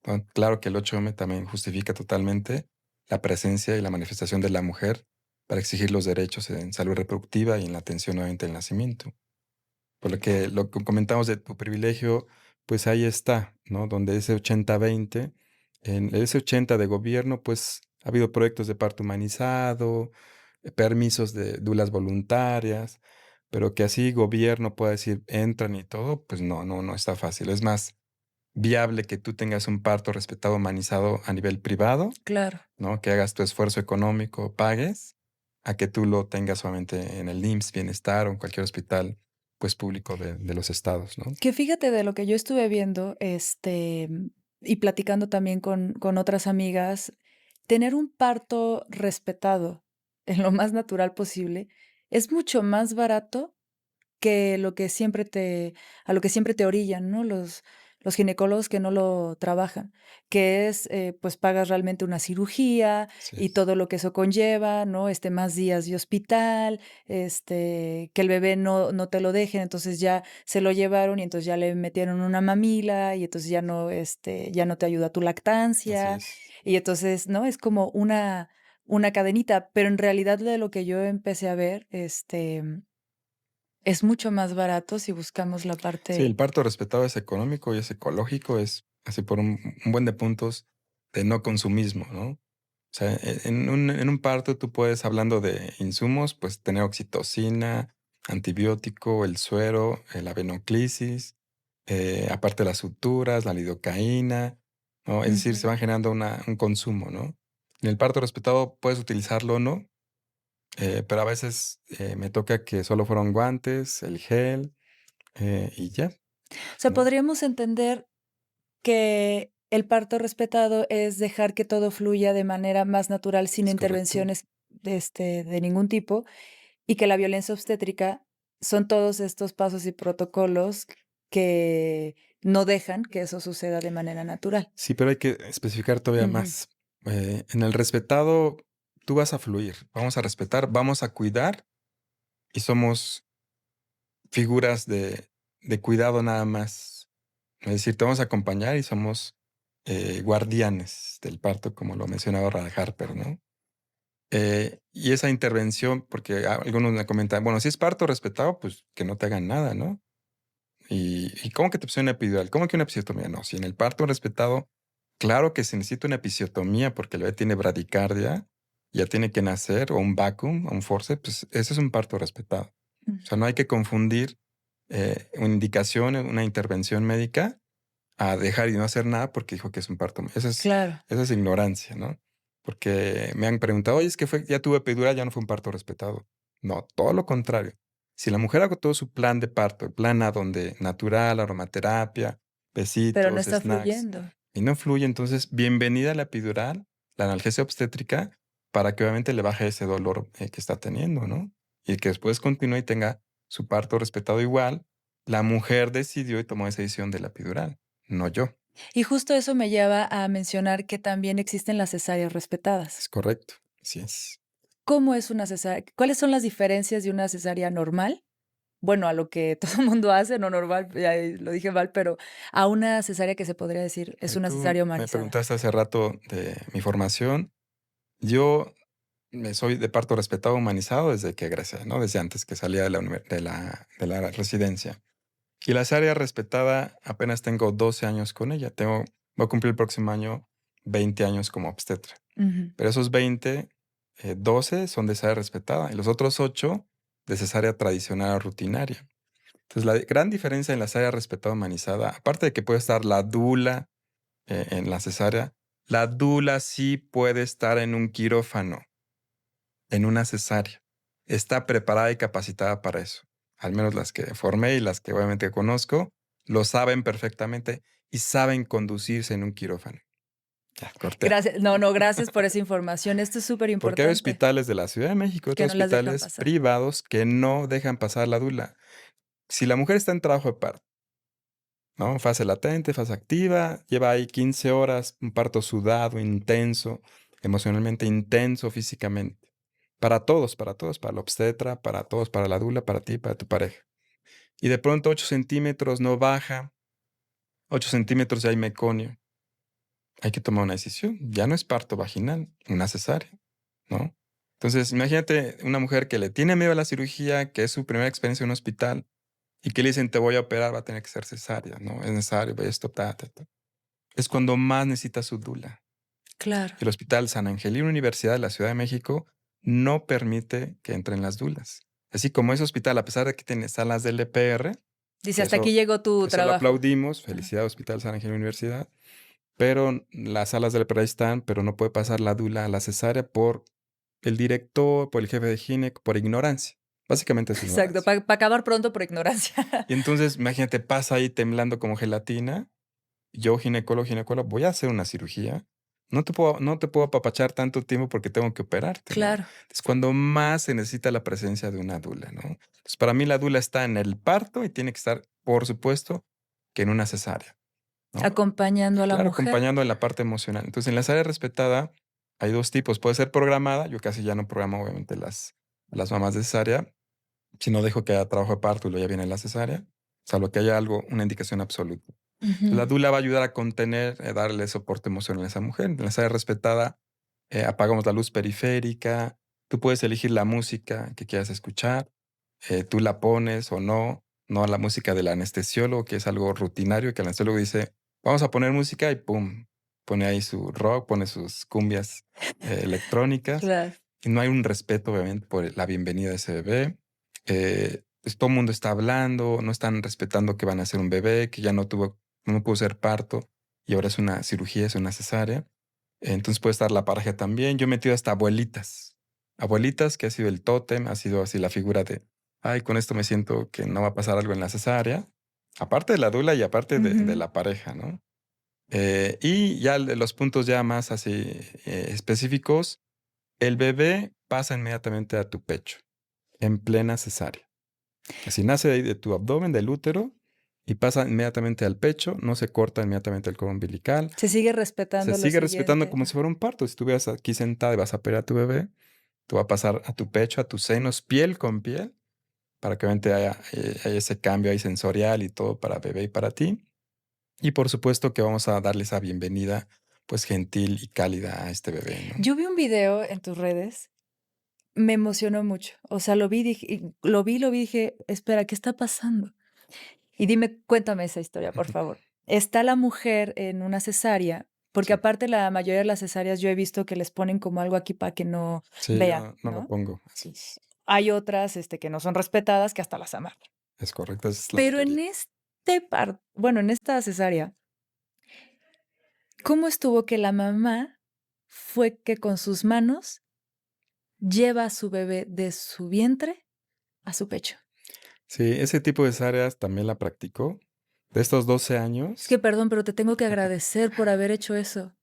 ¿no? Claro que el 8M también justifica totalmente la presencia y la manifestación de la mujer para exigir los derechos en salud reproductiva y en la atención obviamente del nacimiento. Por lo que comentamos de tu privilegio, pues ahí está, ¿no? Donde ese 80-20, en ese 80 de gobierno, pues ha habido proyectos de parto humanizado, permisos de dulas voluntarias, pero que así gobierno pueda decir entran y todo, pues no está fácil. Es más viable que tú tengas un parto respetado, humanizado a nivel privado, Claro. ¿no? Que hagas tu esfuerzo económico, pagues, a que tú lo tengas solamente en el IMSS, Bienestar o en cualquier hospital, pues público de los estados, ¿no? Que fíjate de lo que yo estuve viendo, y platicando también con otras amigas, tener un parto respetado en lo más natural posible es mucho más barato que lo que siempre a lo que siempre te orillan, ¿no? Los ginecólogos que no lo trabajan, que es, pues, pagas realmente una cirugía Así y es. todo lo que eso conlleva, ¿no? Más días de hospital, que el bebé no te lo dejen, entonces ya se lo llevaron y entonces ya le metieron una mamila y entonces ya no te ayuda tu Así lactancia. es. Y entonces, ¿no? Es como una cadenita, pero en realidad de lo que yo empecé a ver, Es mucho más barato si buscamos la Sí, el parte... parto respetado es económico y es ecológico, es así por un buen de puntos de no consumismo, ¿no? O sea, en un parto tú puedes, hablando de insumos, pues tener oxitocina, antibiótico, el suero, la venoclisis, aparte las suturas, la lidocaína, ¿no? Es decir, se Ujú. van generando un consumo, ¿no? En el parto respetado puedes utilizarlo o no, pero a veces me toca que solo fueron guantes, el gel y ya, O sea, ¿no? podríamos entender que el parto respetado es dejar que todo fluya de manera más natural, sin Es correcto. intervenciones de ningún tipo, y que la violencia obstétrica son todos estos pasos y protocolos que no dejan que eso suceda de manera natural. Sí, pero hay que especificar todavía Ujú. más. En el respetado, tú vas a fluir, vamos a respetar, vamos a cuidar y somos figuras de cuidado nada más. Es decir, te vamos a acompañar y somos guardianes del parto, como lo mencionaba Rada Harper, ¿no? Y esa intervención, porque algunos me comentan, bueno, si es parto respetado, pues que no te hagan nada, ¿no? ¿Y cómo que te pusieron una epidural? ¿Cómo que una episiotomía? No, si en el parto respetado, claro que se necesita una episiotomía porque el bebé tiene bradicardia, ya tiene que nacer, o un vacuum, o un forceps, pues ese es un parto respetado. O sea, no hay que confundir una indicación, una intervención médica a dejar y no hacer nada porque dijo que es un parto. Claro. Esa es ignorancia, ¿no? Porque me han preguntado, oye, es que ya tuve epidural, ya no fue un parto respetado. No, todo lo contrario. Si la mujer agotó su plan de parto, el plan A donde natural, aromaterapia, Pero no besitos, está snacks, fluyendo. y no fluye, entonces bienvenida a la epidural, la analgesia obstétrica, para que obviamente le baje ese dolor que está teniendo, ¿no? Y que después continúe y tenga su parto respetado igual. La mujer decidió y tomó esa decisión de la epidural, no yo. Y justo eso me lleva a mencionar que también existen las cesáreas respetadas. Es correcto, así es. ¿Cómo es una cesárea? ¿Cuáles son las diferencias de una cesárea normal? Bueno, a lo que todo el mundo hace, no normal, ya lo dije mal, pero a una cesárea que se podría decir es una Tú cesárea me humanizada. preguntaste hace rato de mi formación. Yo soy de parto respetado humanizado desde que egresé, ¿no? Desde antes que salía de la residencia. Y la cesárea respetada apenas tengo 12 años con ella. Voy a cumplir el próximo año 20 años como obstetra. Ujú. Pero esos 20, 12 son de cesárea respetada y los otros 8 de cesárea tradicional o rutinaria. Entonces, la gran diferencia en la cesárea respetada humanizada, aparte de que puede estar la dula en la cesárea, la dula sí puede estar en un quirófano, en una cesárea. Está preparada y capacitada para eso. Al menos las que formé y las que obviamente conozco, lo saben perfectamente y saben conducirse en un quirófano. Ya, corté. Gracias. No, no, gracias por esa información. Esto es súper Porque hay importante, hospitales de la Ciudad de México, que otros no las dejan hospitales pasar. privados que no dejan pasar la dula. Si la mujer está en trabajo de parto, ¿no? Fase latente, fase activa, lleva ahí 15 horas, un parto sudado, intenso, emocionalmente intenso físicamente. Para todos, para la obstetra, para todos, para la dula, para ti, para tu pareja. Y de pronto 8 centímetros no baja, 8 centímetros ya hay meconio. Hay que tomar una decisión. Ya no es parto vaginal, una cesárea, ¿no? Entonces, imagínate una mujer que le tiene miedo a la cirugía, que es su primera experiencia en un hospital, y que le dicen, te voy a operar, va a tener que ser cesárea, ¿no? Es necesario, ve esto, ta, ta, ta. Es cuando más necesita su dula. Claro. El Hospital San Angelino Universidad de la Ciudad de México no permite que entren las dulas. Así como ese hospital, a pesar de que tiene salas del EPR, Dice, que hasta aquí eso, llegó tu eso lo trabajo. aplaudimos, Ajá. felicidad Hospital San Angelino Universidad, pero las salas del EPR ahí están, pero no puede pasar la dula a la cesárea por el director, por el jefe de gineco, por ignorancia. Básicamente es Exacto, ignorancia. para acabar pronto por ignorancia. Y entonces, imagínate, pasa ahí temblando como gelatina. Yo, ginecólogo, voy a hacer una cirugía. No te puedo apapachar tanto tiempo porque tengo que operarte, ¿no? Claro, Es cuando más se necesita la presencia de una dula, ¿no? Entonces, para mí la dula está en el parto y tiene que estar, por supuesto, que en una cesárea, ¿no? acompañando a la Claro, mujer. acompañando en la parte emocional. Entonces, en la cesárea respetada hay dos tipos. Puede ser programada. Yo casi ya no programo, obviamente, las mamás de cesárea, sino dejo que haya trabajo de parto y luego ya viene la cesárea, salvo que haya una indicación absoluta. La Ujú. dula va a ayudar a contener, darle soporte emocional a esa mujer. En la sala respetada, apagamos la luz periférica. Tú puedes elegir la música que quieras escuchar. tú la pones o no, no la música del anestesiólogo, que es algo rutinario, que el anestesiólogo dice, vamos a poner música y pum, pone ahí su rock, pone sus cumbias electrónicas. Claro. Y no hay un respeto, obviamente, por la bienvenida de ese bebé. Pues todo el mundo está hablando, no están respetando que van a ser un bebé, que ya no pudo ser parto y ahora es una cirugía, es una cesárea. Entonces puede estar la pareja también. Yo he metido hasta abuelitas. Abuelitas, que ha sido el tótem, ha sido así la figura de, ay, con esto me siento que no va a pasar algo en la cesárea. Aparte de la dula y aparte de Ujú. la pareja, ¿no? Y ya los puntos ya más así específicos, el bebé pasa inmediatamente a tu pecho, en plena cesárea. Así nace de ahí de tu abdomen, del útero, y pasa inmediatamente al pecho, no se corta inmediatamente el cordón umbilical. Se sigue Se respetando lo sigue respetando siguiente. como si fuera un parto. Si estuvieras aquí sentada y vas a operar a tu bebé, tú vas a pasar a tu pecho, a tus senos, piel con piel, para que obviamente haya ese cambio ahí sensorial y todo para bebé y para ti. Y por supuesto que vamos a darle esa bienvenida, pues gentil y cálida a este bebé, ¿no? Yo vi un video en tus redes, me emocionó mucho. O sea, lo vi, dije, lo vi, dije, espera, ¿qué está pasando? Y dime, cuéntame esa historia, por favor. Está la mujer en una cesárea, porque Sí, aparte la mayoría de las cesáreas yo he visto que les ponen como algo aquí para que no sí, vean, yo no lo ¿no? pongo. Así es. Hay otras que no son respetadas que hasta las amarran. Es correcto, esa es la Pero en mayoría. bueno, en esta cesárea, ¿cómo estuvo que la mamá fue que con sus manos lleva a su bebé de su vientre a su pecho? Sí, ese tipo de áreas también la practicó. De estos 12 Es que años, perdón, pero te tengo que agradecer por haber hecho eso.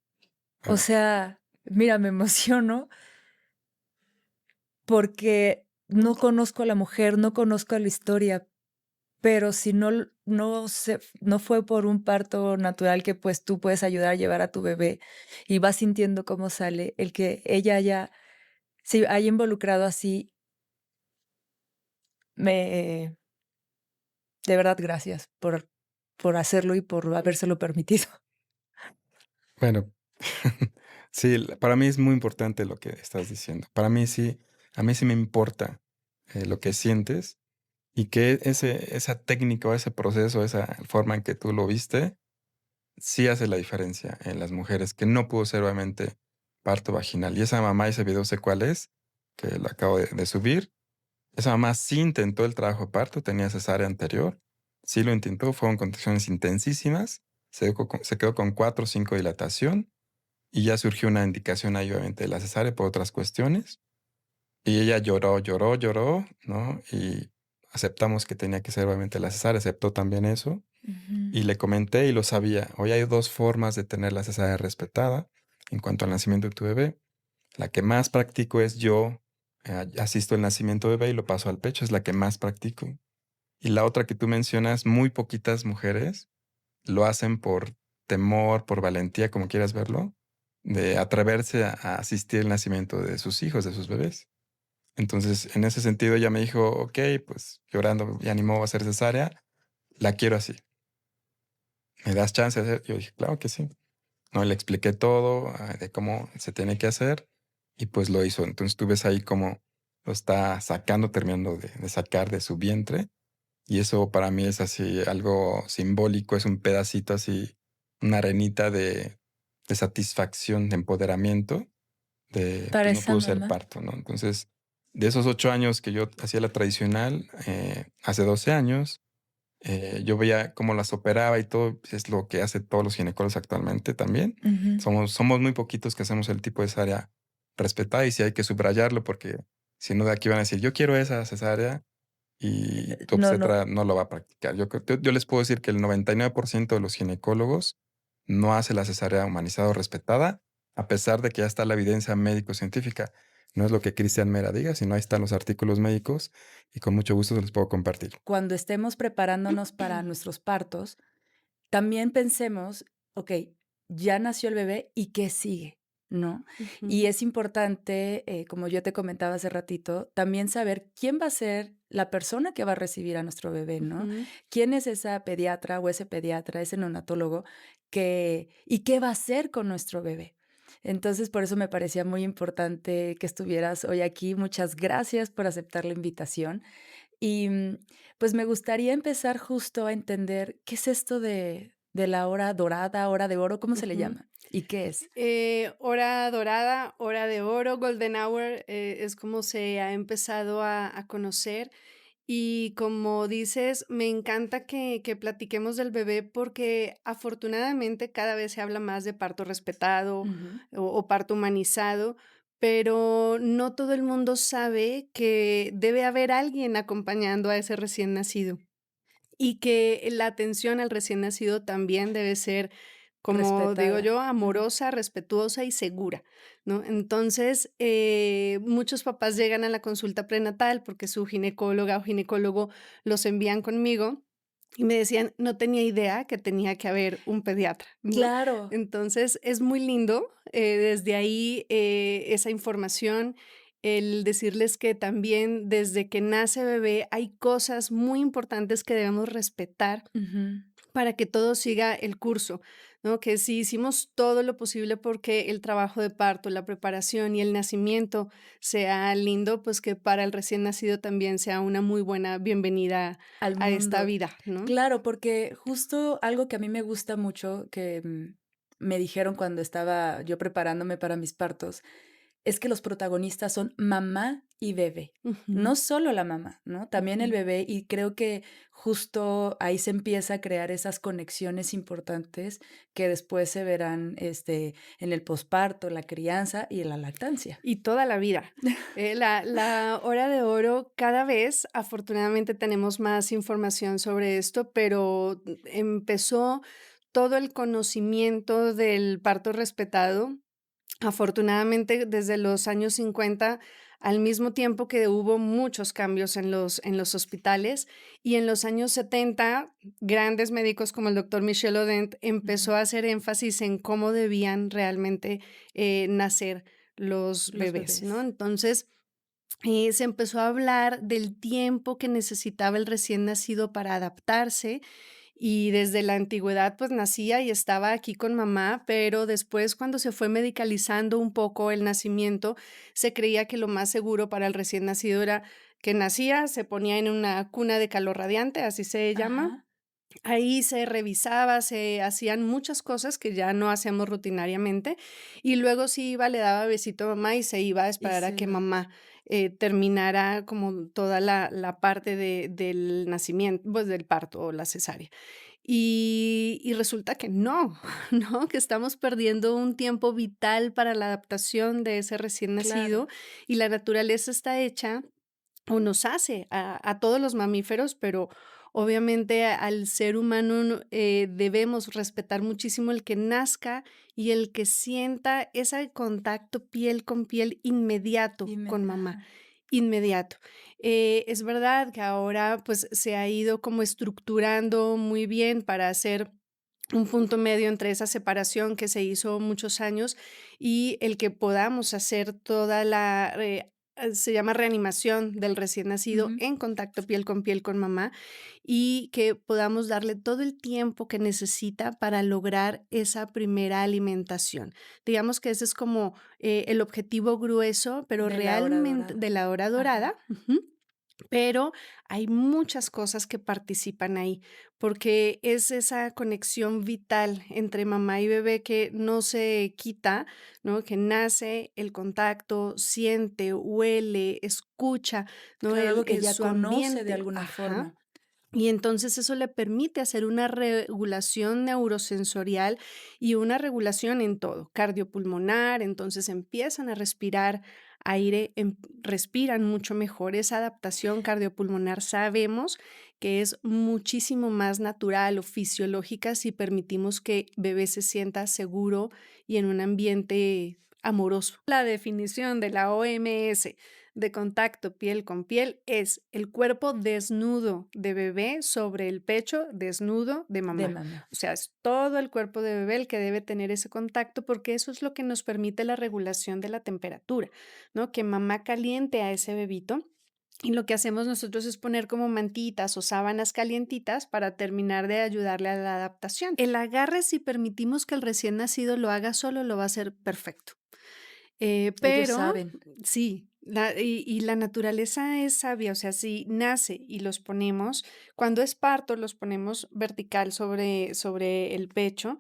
O bueno, sea, mira, me emociono porque no conozco a la mujer, no conozco la historia, pero si no fue por un parto natural que pues tú puedes ayudar a llevar a tu bebé y vas sintiendo cómo sale, el que ella se haya involucrado así, me, de verdad, gracias por hacerlo y por habérselo permitido. bueno, sí, para mí es muy importante lo que estás diciendo. Para mí sí, a mí sí me importa lo que sientes y que esa técnica o ese proceso, esa forma en que tú lo viste, sí hace la diferencia en las mujeres, que no pudo ser obviamente parto vaginal. Y esa mamá, ese video sé cuál es, que lo acabo de subir. Esa mamá sí intentó el trabajo de parto, tenía cesárea anterior, sí lo intentó, fueron contracciones intensísimas, se quedó con 4 o 5 dilatación y ya surgió una indicación ahí obviamente de la cesárea por otras cuestiones. Y ella lloró, lloró, lloró, ¿no? Y aceptamos que tenía que ser obviamente la cesárea, aceptó también eso. Ujú. Y le comenté y lo sabía. Hoy hay dos formas de tener la cesárea respetada en cuanto al nacimiento de tu bebé. La que más practico es yo asisto al nacimiento de bebé y lo paso al pecho, es la que más practico. Y la otra que tú mencionas, muy poquitas mujeres lo hacen por temor, por valentía, como quieras verlo, de atreverse a asistir al nacimiento de sus hijos, de sus bebés. Entonces, en ese sentido, ella me dijo, ok, pues llorando y animó a hacer cesárea, la quiero así. ¿Me das chance de hacer? Yo dije, claro que sí. No, le expliqué todo de cómo se tiene que hacer y pues lo hizo. Entonces tú ves ahí cómo lo está sacando, terminando de sacar de su vientre. Y eso para mí es así algo simbólico, es un pedacito así, una arenita de satisfacción, de empoderamiento, de Para pues no esa pudo ser mamá. parto, ¿no? Entonces, de esos 8 años que yo hacía la tradicional, hace 12 años, yo veía cómo las operaba y todo, pues, es lo que hace todos los ginecólogos actualmente también. Ujú. Somos muy poquitos que hacemos el tipo de cesárea respetada y sí hay que subrayarlo porque si no de aquí van a decir, yo quiero esa cesárea y tu No, no. obstetra no lo va a practicar. Yo les puedo decir que el 99% de los ginecólogos no hace la cesárea humanizada o respetada, a pesar de que ya está la evidencia médico-científica. No es lo que Cristian Mera diga, sino ahí están los artículos médicos y con mucho gusto se los puedo compartir. Cuando estemos preparándonos para nuestros partos, también pensemos, ok, ya nació el bebé y qué sigue, ¿no? Y Ujú, es importante, como yo te comentaba hace ratito, también saber quién va a ser la persona que va a recibir a nuestro bebé, ¿no? ujú. ¿Quién es esa pediatra o ese pediatra, ese neonatólogo y qué va a hacer con nuestro bebé? Entonces, por eso me parecía muy importante que estuvieras hoy aquí. Muchas gracias por aceptar la invitación. Y pues me gustaría empezar justo a entender qué es esto de la hora dorada, hora de oro, ¿cómo se le Ujú. llama? ¿Y qué es? Hora dorada, hora de oro, golden hour, es como se ha empezado a conocer. Y como dices, me encanta que platiquemos del bebé porque afortunadamente cada vez se habla más de parto respetado Ujú. o parto humanizado, pero no todo el mundo sabe que debe haber alguien acompañando a ese recién nacido. Y que la atención al recién nacido también debe ser, como digo Respetada. yo, Ujú. amorosa, respetuosa y segura, ¿no? Entonces, muchos papás llegan a la consulta prenatal porque su ginecóloga o ginecólogo los envían conmigo y me decían: "No tenía idea que tenía que haber un pediatra", ¿no? Claro. Entonces, es muy lindo, desde ahí, esa información, el decirles que también desde que nace bebé hay cosas muy importantes que debemos respetar Ujú. para que todo siga el curso, ¿no? Que si hicimos todo lo posible porque el trabajo de parto, la preparación y el nacimiento sea lindo, pues que para el recién nacido también sea una muy buena bienvenida Al a esta mundo. vida, ¿no? Claro, porque justo algo que a mí me gusta mucho, que me dijeron cuando estaba yo preparándome para mis partos, es que los protagonistas son mamá y bebé. Ujú, No solo la mamá, ¿no? También el ujú. bebé, y creo que justo ahí se empieza a crear esas conexiones importantes que después se verán, en el posparto, la crianza y en la lactancia. Y toda la vida. La hora de oro, cada vez, afortunadamente, tenemos más información sobre esto, pero empezó todo el conocimiento del parto respetado. Afortunadamente, desde los años 50, al mismo tiempo que hubo muchos cambios en los hospitales, y en los años 70, grandes médicos como el doctor Michel Odent Ujú. empezó a hacer énfasis en cómo debían realmente, nacer los Los bebés, ¿no? bebés. Entonces, se empezó a hablar del tiempo que necesitaba el recién nacido para adaptarse, y desde la antigüedad, pues, nacía y estaba aquí con mamá, pero después, cuando se fue medicalizando un poco el nacimiento, se creía que lo más seguro para el recién nacido era que nacía, se ponía en una cuna de calor radiante, así se llama. Ajá. Ahí se revisaba, se hacían muchas cosas que ya no hacemos rutinariamente, y luego sí iba, le daba besito a mamá y se iba a Y esperar a se que iba. mamá, terminara como toda la parte del nacimiento, pues, del parto o la cesárea. Y resulta que no, ¿no? Que estamos perdiendo un tiempo vital para la adaptación de ese recién Claro. nacido, y la naturaleza está hecha o nos hace a todos los mamíferos, pero obviamente al ser humano debemos respetar muchísimo el que nazca y el que sienta ese contacto piel con piel inmediato con mamá, Ajá. inmediato. Es verdad que ahora pues se ha ido como estructurando muy bien para hacer un punto medio entre esa separación que se hizo muchos años y el que podamos hacer toda la, se llama reanimación del recién nacido Ujú. en contacto piel con mamá y que podamos darle todo el tiempo que necesita para lograr esa primera alimentación. Digamos que ese es como el objetivo grueso, pero De la hora realmente dorada. de la hora Ajá. dorada. Ujú. Pero hay muchas cosas que participan ahí, porque es esa conexión vital entre mamá y bebé que no se quita, ¿no? Que nace el contacto, siente, huele, escucha, ¿no? Claro, algo que ya Su conoce de ambiente, alguna ajá. forma. Y entonces eso le permite hacer una regulación neurosensorial y una regulación en todo, cardiopulmonar, entonces empiezan a respirar aire, respiran mucho mejor. Esa adaptación cardiopulmonar sabemos que es muchísimo más natural o fisiológica si permitimos que bebé se sienta seguro y en un ambiente amoroso. La definición de la OMS de contacto piel con piel es el cuerpo desnudo de bebé sobre el pecho desnudo de De mamá. mamá. O sea, es todo el cuerpo de bebé el que debe tener ese contacto porque eso es lo que nos permite la regulación de la temperatura, ¿no? Que mamá caliente a ese bebito. Y lo que hacemos nosotros es poner como mantitas o sábanas calientitas para terminar de ayudarle a la adaptación. El agarre, si permitimos que el recién nacido lo haga solo, lo va a hacer perfecto. Ellos Pero saben. sí, y la naturaleza es sabia, o sea, si nace y los ponemos, cuando es parto, los ponemos vertical sobre el pecho,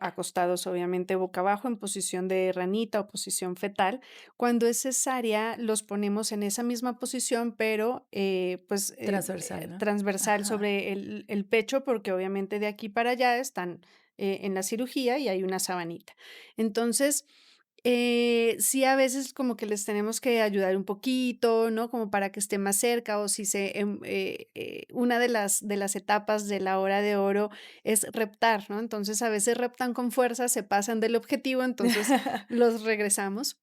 acostados obviamente boca abajo en posición de ranita o posición fetal. Cuando es cesárea, los ponemos en esa misma posición, pero Transversal, ¿no? transversal Ajá. sobre el pecho, porque obviamente de aquí para allá están en la cirugía y hay una sabanita. Entonces, sí, a veces como que les tenemos que ayudar un poquito, ¿no? Como para que esté más cerca o si una de las etapas de la hora de oro es reptar, ¿no? Entonces a veces reptan con fuerza, se pasan del objetivo, entonces los regresamos.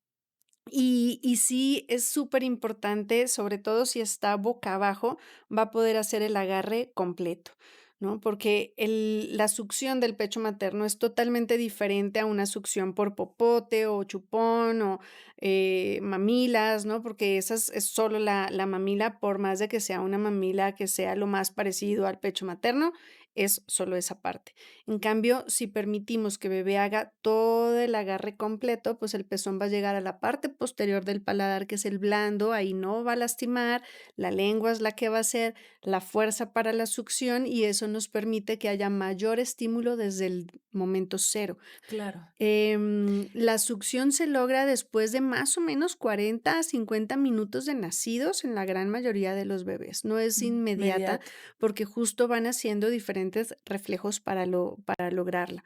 Y sí, es súper importante, sobre todo si está boca abajo, va a poder hacer el agarre completo, ¿no? Porque la succión del pecho materno es totalmente diferente a una succión por popote o chupón o mamilas, ¿no? Porque esa es solo la mamila, por más de que sea una mamila que sea lo más parecido al pecho materno, es solo esa parte. En cambio, si permitimos que bebé haga todo el agarre completo, pues el pezón va a llegar a la parte posterior del paladar, que es el blando, ahí no va a lastimar, la lengua es la que va a hacer la fuerza para la succión y eso nos permite que haya mayor estímulo desde el momento cero. Claro. La succión se logra después de más o menos 40 a 50 minutos de nacidos en la gran mayoría de los bebés. No es inmediata Inmediato. porque justo van haciendo diferentes reflejos para lograrla.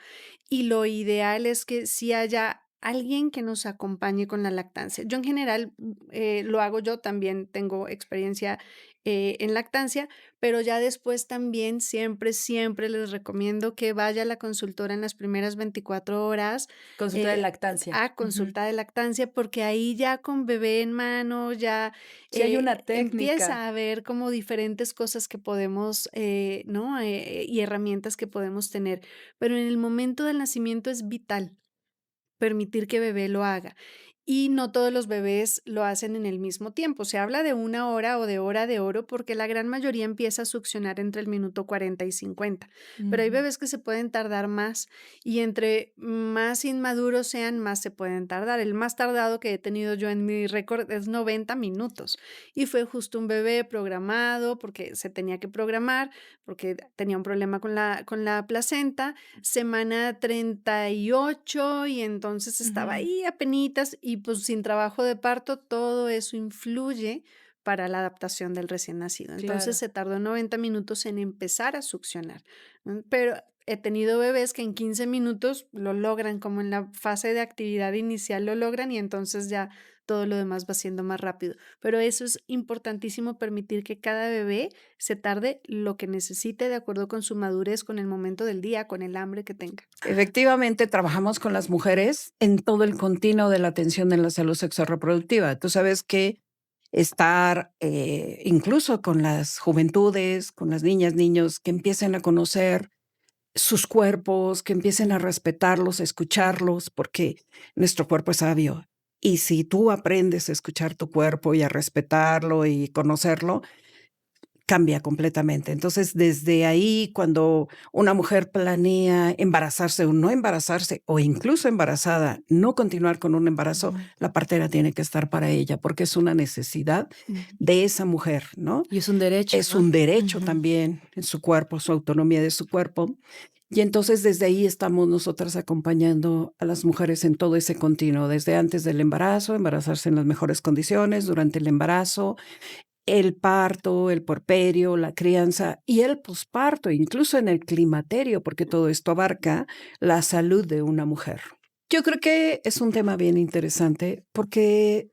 Y lo ideal es que si haya alguien que nos acompañe con la lactancia. Yo en general lo hago yo, también tengo experiencia en lactancia, pero ya después también siempre les recomiendo que vaya a la consultora en las primeras 24 horas Consulta de lactancia. a consulta de lactancia, porque ahí ya con bebé en mano, ya Sí hay una técnica. empieza a ver como diferentes cosas que podemos, ¿no? Y herramientas que podemos tener. Pero en el momento del nacimiento es vital permitir que bebé lo haga. Y no todos los bebés lo hacen en el mismo tiempo. Se habla de 1 hora o de hora de oro porque la gran mayoría empieza a succionar entre el minuto 40 y 50. Pero hay Ujú. bebés que se pueden tardar más y entre más inmaduros sean, más se pueden tardar. El más tardado que he tenido yo en mi récord es 90 minutos y fue justo un bebé programado porque se tenía que programar, porque tenía un problema con la placenta, semana 38 y entonces estaba Ujú. ahí apenitas y pues sin trabajo de parto, todo eso influye para la adaptación del recién nacido. Entonces Claro. se tardó 90 minutos en empezar a succionar, pero he tenido bebés que en 15 minutos lo logran, como en la fase de actividad inicial lo logran y entonces ya todo lo demás va siendo más rápido. Pero eso es importantísimo, permitir que cada bebé se tarde lo que necesite de acuerdo con su madurez, con el momento del día, con el hambre que tenga. Efectivamente, trabajamos con las mujeres en todo el continuo de la atención en la salud sexorreproductiva. Tú sabes que estar incluso con las juventudes, con las niñas, niños, que empiecen a conocer sus cuerpos, que empiecen a respetarlos, a escucharlos, porque nuestro cuerpo es sabio. Y si tú aprendes a escuchar tu cuerpo y a respetarlo y conocerlo, cambia completamente. Entonces, desde ahí, cuando una mujer planea embarazarse o no embarazarse, o incluso embarazada, no continuar con un embarazo, Ujú. la partera tiene que estar para ella, porque es una necesidad de esa mujer, ¿no? Y es un derecho, Es ¿no? un derecho Ujú. también en su cuerpo, su autonomía de su cuerpo. Y entonces desde ahí estamos nosotras acompañando a las mujeres en todo ese continuo, desde antes del embarazo, embarazarse en las mejores condiciones, durante el embarazo, el parto, el puerperio, la crianza y el posparto, incluso en el climaterio, porque todo esto abarca la salud de una mujer. Yo creo que es un tema bien interesante porque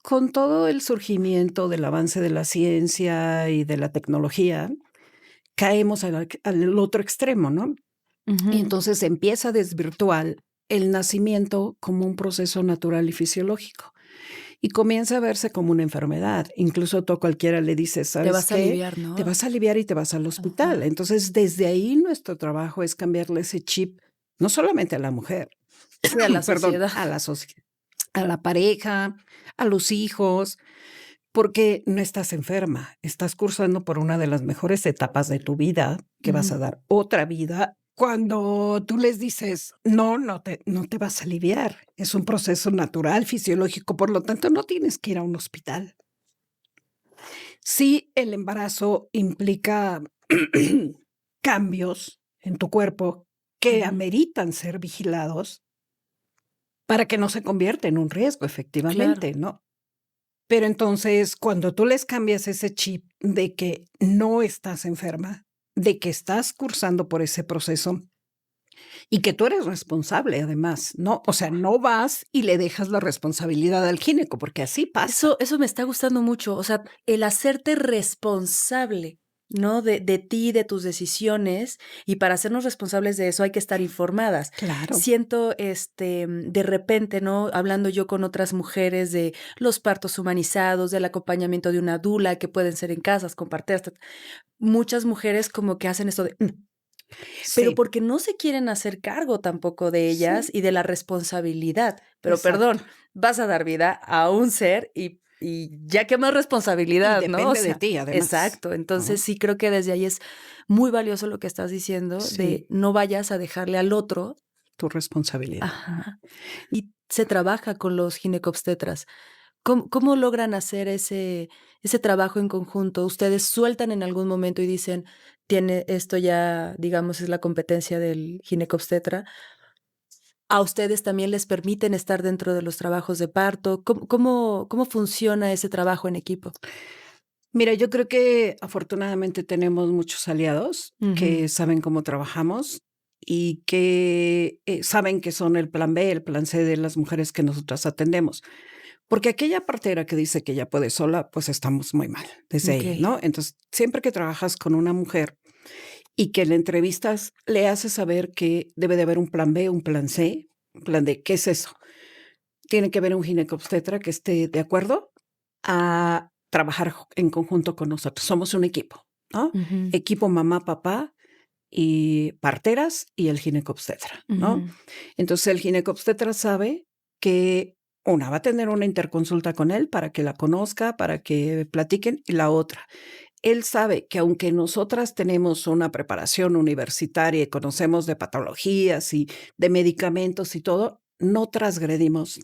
con todo el surgimiento del avance de la ciencia y de la tecnología, caemos al otro extremo, ¿no? Y Ujú. entonces empieza a desvirtuar el nacimiento como un proceso natural y fisiológico. Y comienza a verse como una enfermedad. Incluso tú a cualquiera le dices, Te ¿sabes vas a qué? aliviar, Te ¿no? vas a aliviar y te vas al hospital. Ajá. Entonces, desde ahí nuestro trabajo es cambiarle ese chip, no solamente a la mujer, Sí, a la perdón, sociedad. a a la pareja, a los hijos, porque no estás enferma, estás cursando por una de las mejores etapas de tu vida, que vas a Ujú. dar otra vida cuando tú les dices, no te vas a aliviar, es un proceso natural, fisiológico, por lo tanto no tienes que ir a un hospital. Sí, el embarazo implica cambios en tu cuerpo que ameritan ser vigilados para que no se convierta en un riesgo, efectivamente, ¿no? Pero entonces, cuando tú les cambias ese chip de que no estás enferma, de que estás cursando por ese proceso y que tú eres responsable además, ¿no? O sea, no vas y le dejas la responsabilidad al gineco, porque así pasa. Eso me está gustando mucho, o sea, el hacerte responsable, ¿no? De ti, de tus decisiones, y para hacernos responsables de eso hay que estar informadas. Claro. Siento, de repente, ¿no? Hablando yo con otras mujeres de los partos humanizados, del acompañamiento de una dula, que pueden ser en casas, con parteras, muchas mujeres como que hacen esto de... Pero Sí, porque no se quieren hacer cargo tampoco de ellas sí, y de la responsabilidad. Pero exacto. perdón, vas a dar vida a un ser y ya qué más Y responsabilidad, ¿no? O depende de sea, ti, además. exacto. Entonces Ajá. sí creo que desde ahí es muy valioso lo que estás diciendo de Sí, no vayas a dejarle al otro. tu responsabilidad. Ajá. Y se trabaja con los ginecobstetras. ¿Cómo logran hacer ese trabajo en conjunto? ¿Ustedes sueltan en algún momento y dicen, tiene esto ya, digamos, es la competencia del ginecobstetra? ¿A ustedes también les permiten estar dentro de los trabajos de parto? ¿Cómo funciona ese trabajo en equipo? Mira, yo creo que afortunadamente tenemos muchos aliados Ujú. que saben cómo trabajamos y que saben que son el plan B, el plan C de las mujeres que nosotras atendemos. Porque aquella partera que dice que ella puede sola, pues estamos muy mal desde ahí, Okey. ¿no? Entonces, siempre que trabajas con una mujer y que le entrevistas, le haces saber que debe de haber un plan B, un plan C, un plan D. ¿Qué es eso? Tiene que haber un ginecobstetra que esté de acuerdo a trabajar en conjunto con nosotros. Somos un equipo, ¿no? Ujú, Equipo mamá, papá y parteras y el ginecobstetra, ¿no? ujú. Entonces el ginecobstetra sabe que una va a tener una interconsulta con él para que la conozca, para que platiquen, y la otra, él sabe que aunque nosotras tenemos una preparación universitaria y conocemos de patologías y de medicamentos y todo, no transgredimos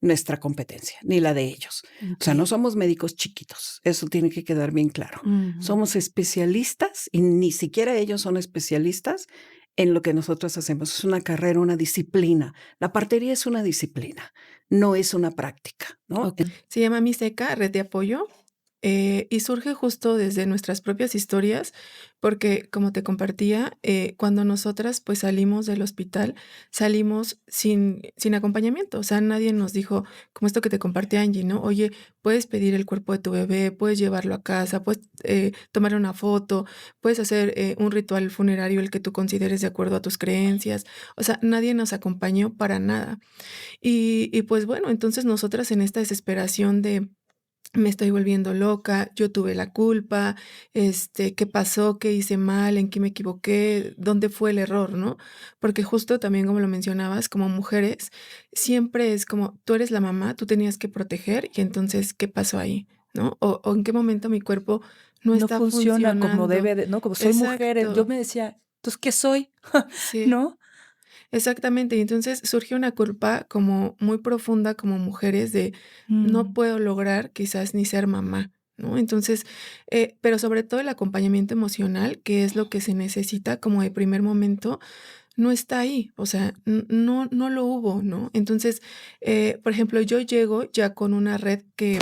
nuestra competencia, ni la de ellos. O sea, no Okey. somos médicos chiquitos, eso tiene que quedar bien claro. Ujú. Somos especialistas y ni siquiera ellos son especialistas en lo que nosotros hacemos. Es una carrera, una disciplina. La partería es una disciplina, no es una práctica, ¿no? Okey. Se llama Miseca, Red de Apoyo, y surge justo desde nuestras propias historias, porque como te compartía, cuando nosotras pues salimos del hospital, salimos sin acompañamiento, o sea, nadie nos dijo, como esto que te compartí Angie, ¿no? Oye, puedes pedir el cuerpo de tu bebé, puedes llevarlo a casa, puedes tomarle una foto, puedes hacer un ritual funerario el que tú consideres de acuerdo a tus creencias, o sea, nadie nos acompañó para nada. Y pues bueno, entonces nosotras en esta desesperación de me estoy volviendo loca, yo tuve la culpa, ¿qué pasó? ¿Qué hice mal? ¿En qué me equivoqué? ¿Dónde fue el error, no? Porque justo también como lo mencionabas, como mujeres, siempre es como, tú eres la mamá, tú tenías que proteger y entonces, ¿qué pasó ahí? ¿No? O en qué momento mi cuerpo no No está funciona como funcionando. debe de, ¿no? Como soy mujer, yo Exacto, me decía, ¿entonces qué soy? sí. ¿No? Exactamente, y entonces surgió una culpa como muy profunda como mujeres de no Mm. puedo lograr quizás ni ser mamá, ¿no? Entonces, pero sobre todo el acompañamiento emocional, que es lo que se necesita como de primer momento, no está ahí, o sea, no lo hubo, ¿no? Entonces, por ejemplo, yo llego ya con una red que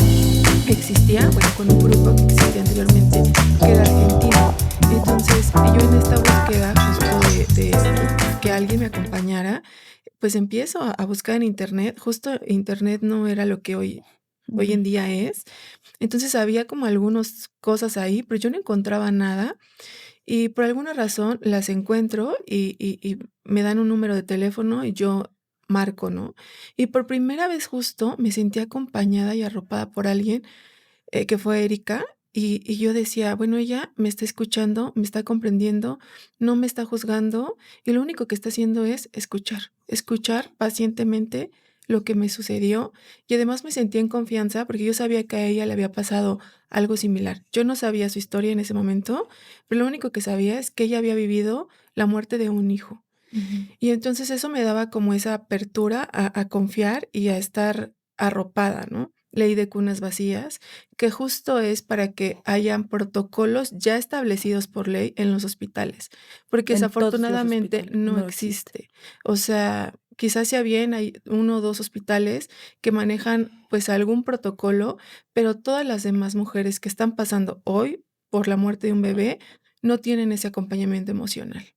existía, bueno, con un grupo que existía anteriormente, que era argentino. Entonces, yo en esta búsqueda justo de que alguien me acompañara, pues empiezo a buscar en internet. Justo internet no era lo que hoy en Mm. día es. Entonces había como algunas cosas ahí, pero yo no encontraba nada y por alguna razón las encuentro y me dan un número de teléfono y yo marco, ¿no? Y por primera vez justo me sentí acompañada y arropada por alguien que fue Erika, y yo decía, bueno, ella me está escuchando, me está comprendiendo, no me está juzgando, y lo único que está haciendo es escuchar, escuchar pacientemente lo que me sucedió y además me sentí en confianza porque yo sabía que a ella le había pasado algo similar. Yo no sabía su historia en ese momento, pero lo único que sabía es que ella había vivido la muerte de un hijo. Y entonces eso me daba como esa apertura a confiar y a estar arropada, ¿no? Ley de cunas vacías, que justo es para que hayan protocolos ya establecidos por ley en los hospitales, porque En todos los desafortunadamente hospitales no no existe. existe. O sea, quizás sea bien, hay 1 o 2 hospitales que manejan pues algún protocolo, pero todas las demás mujeres que están pasando hoy por la muerte de un bebé no tienen ese acompañamiento emocional.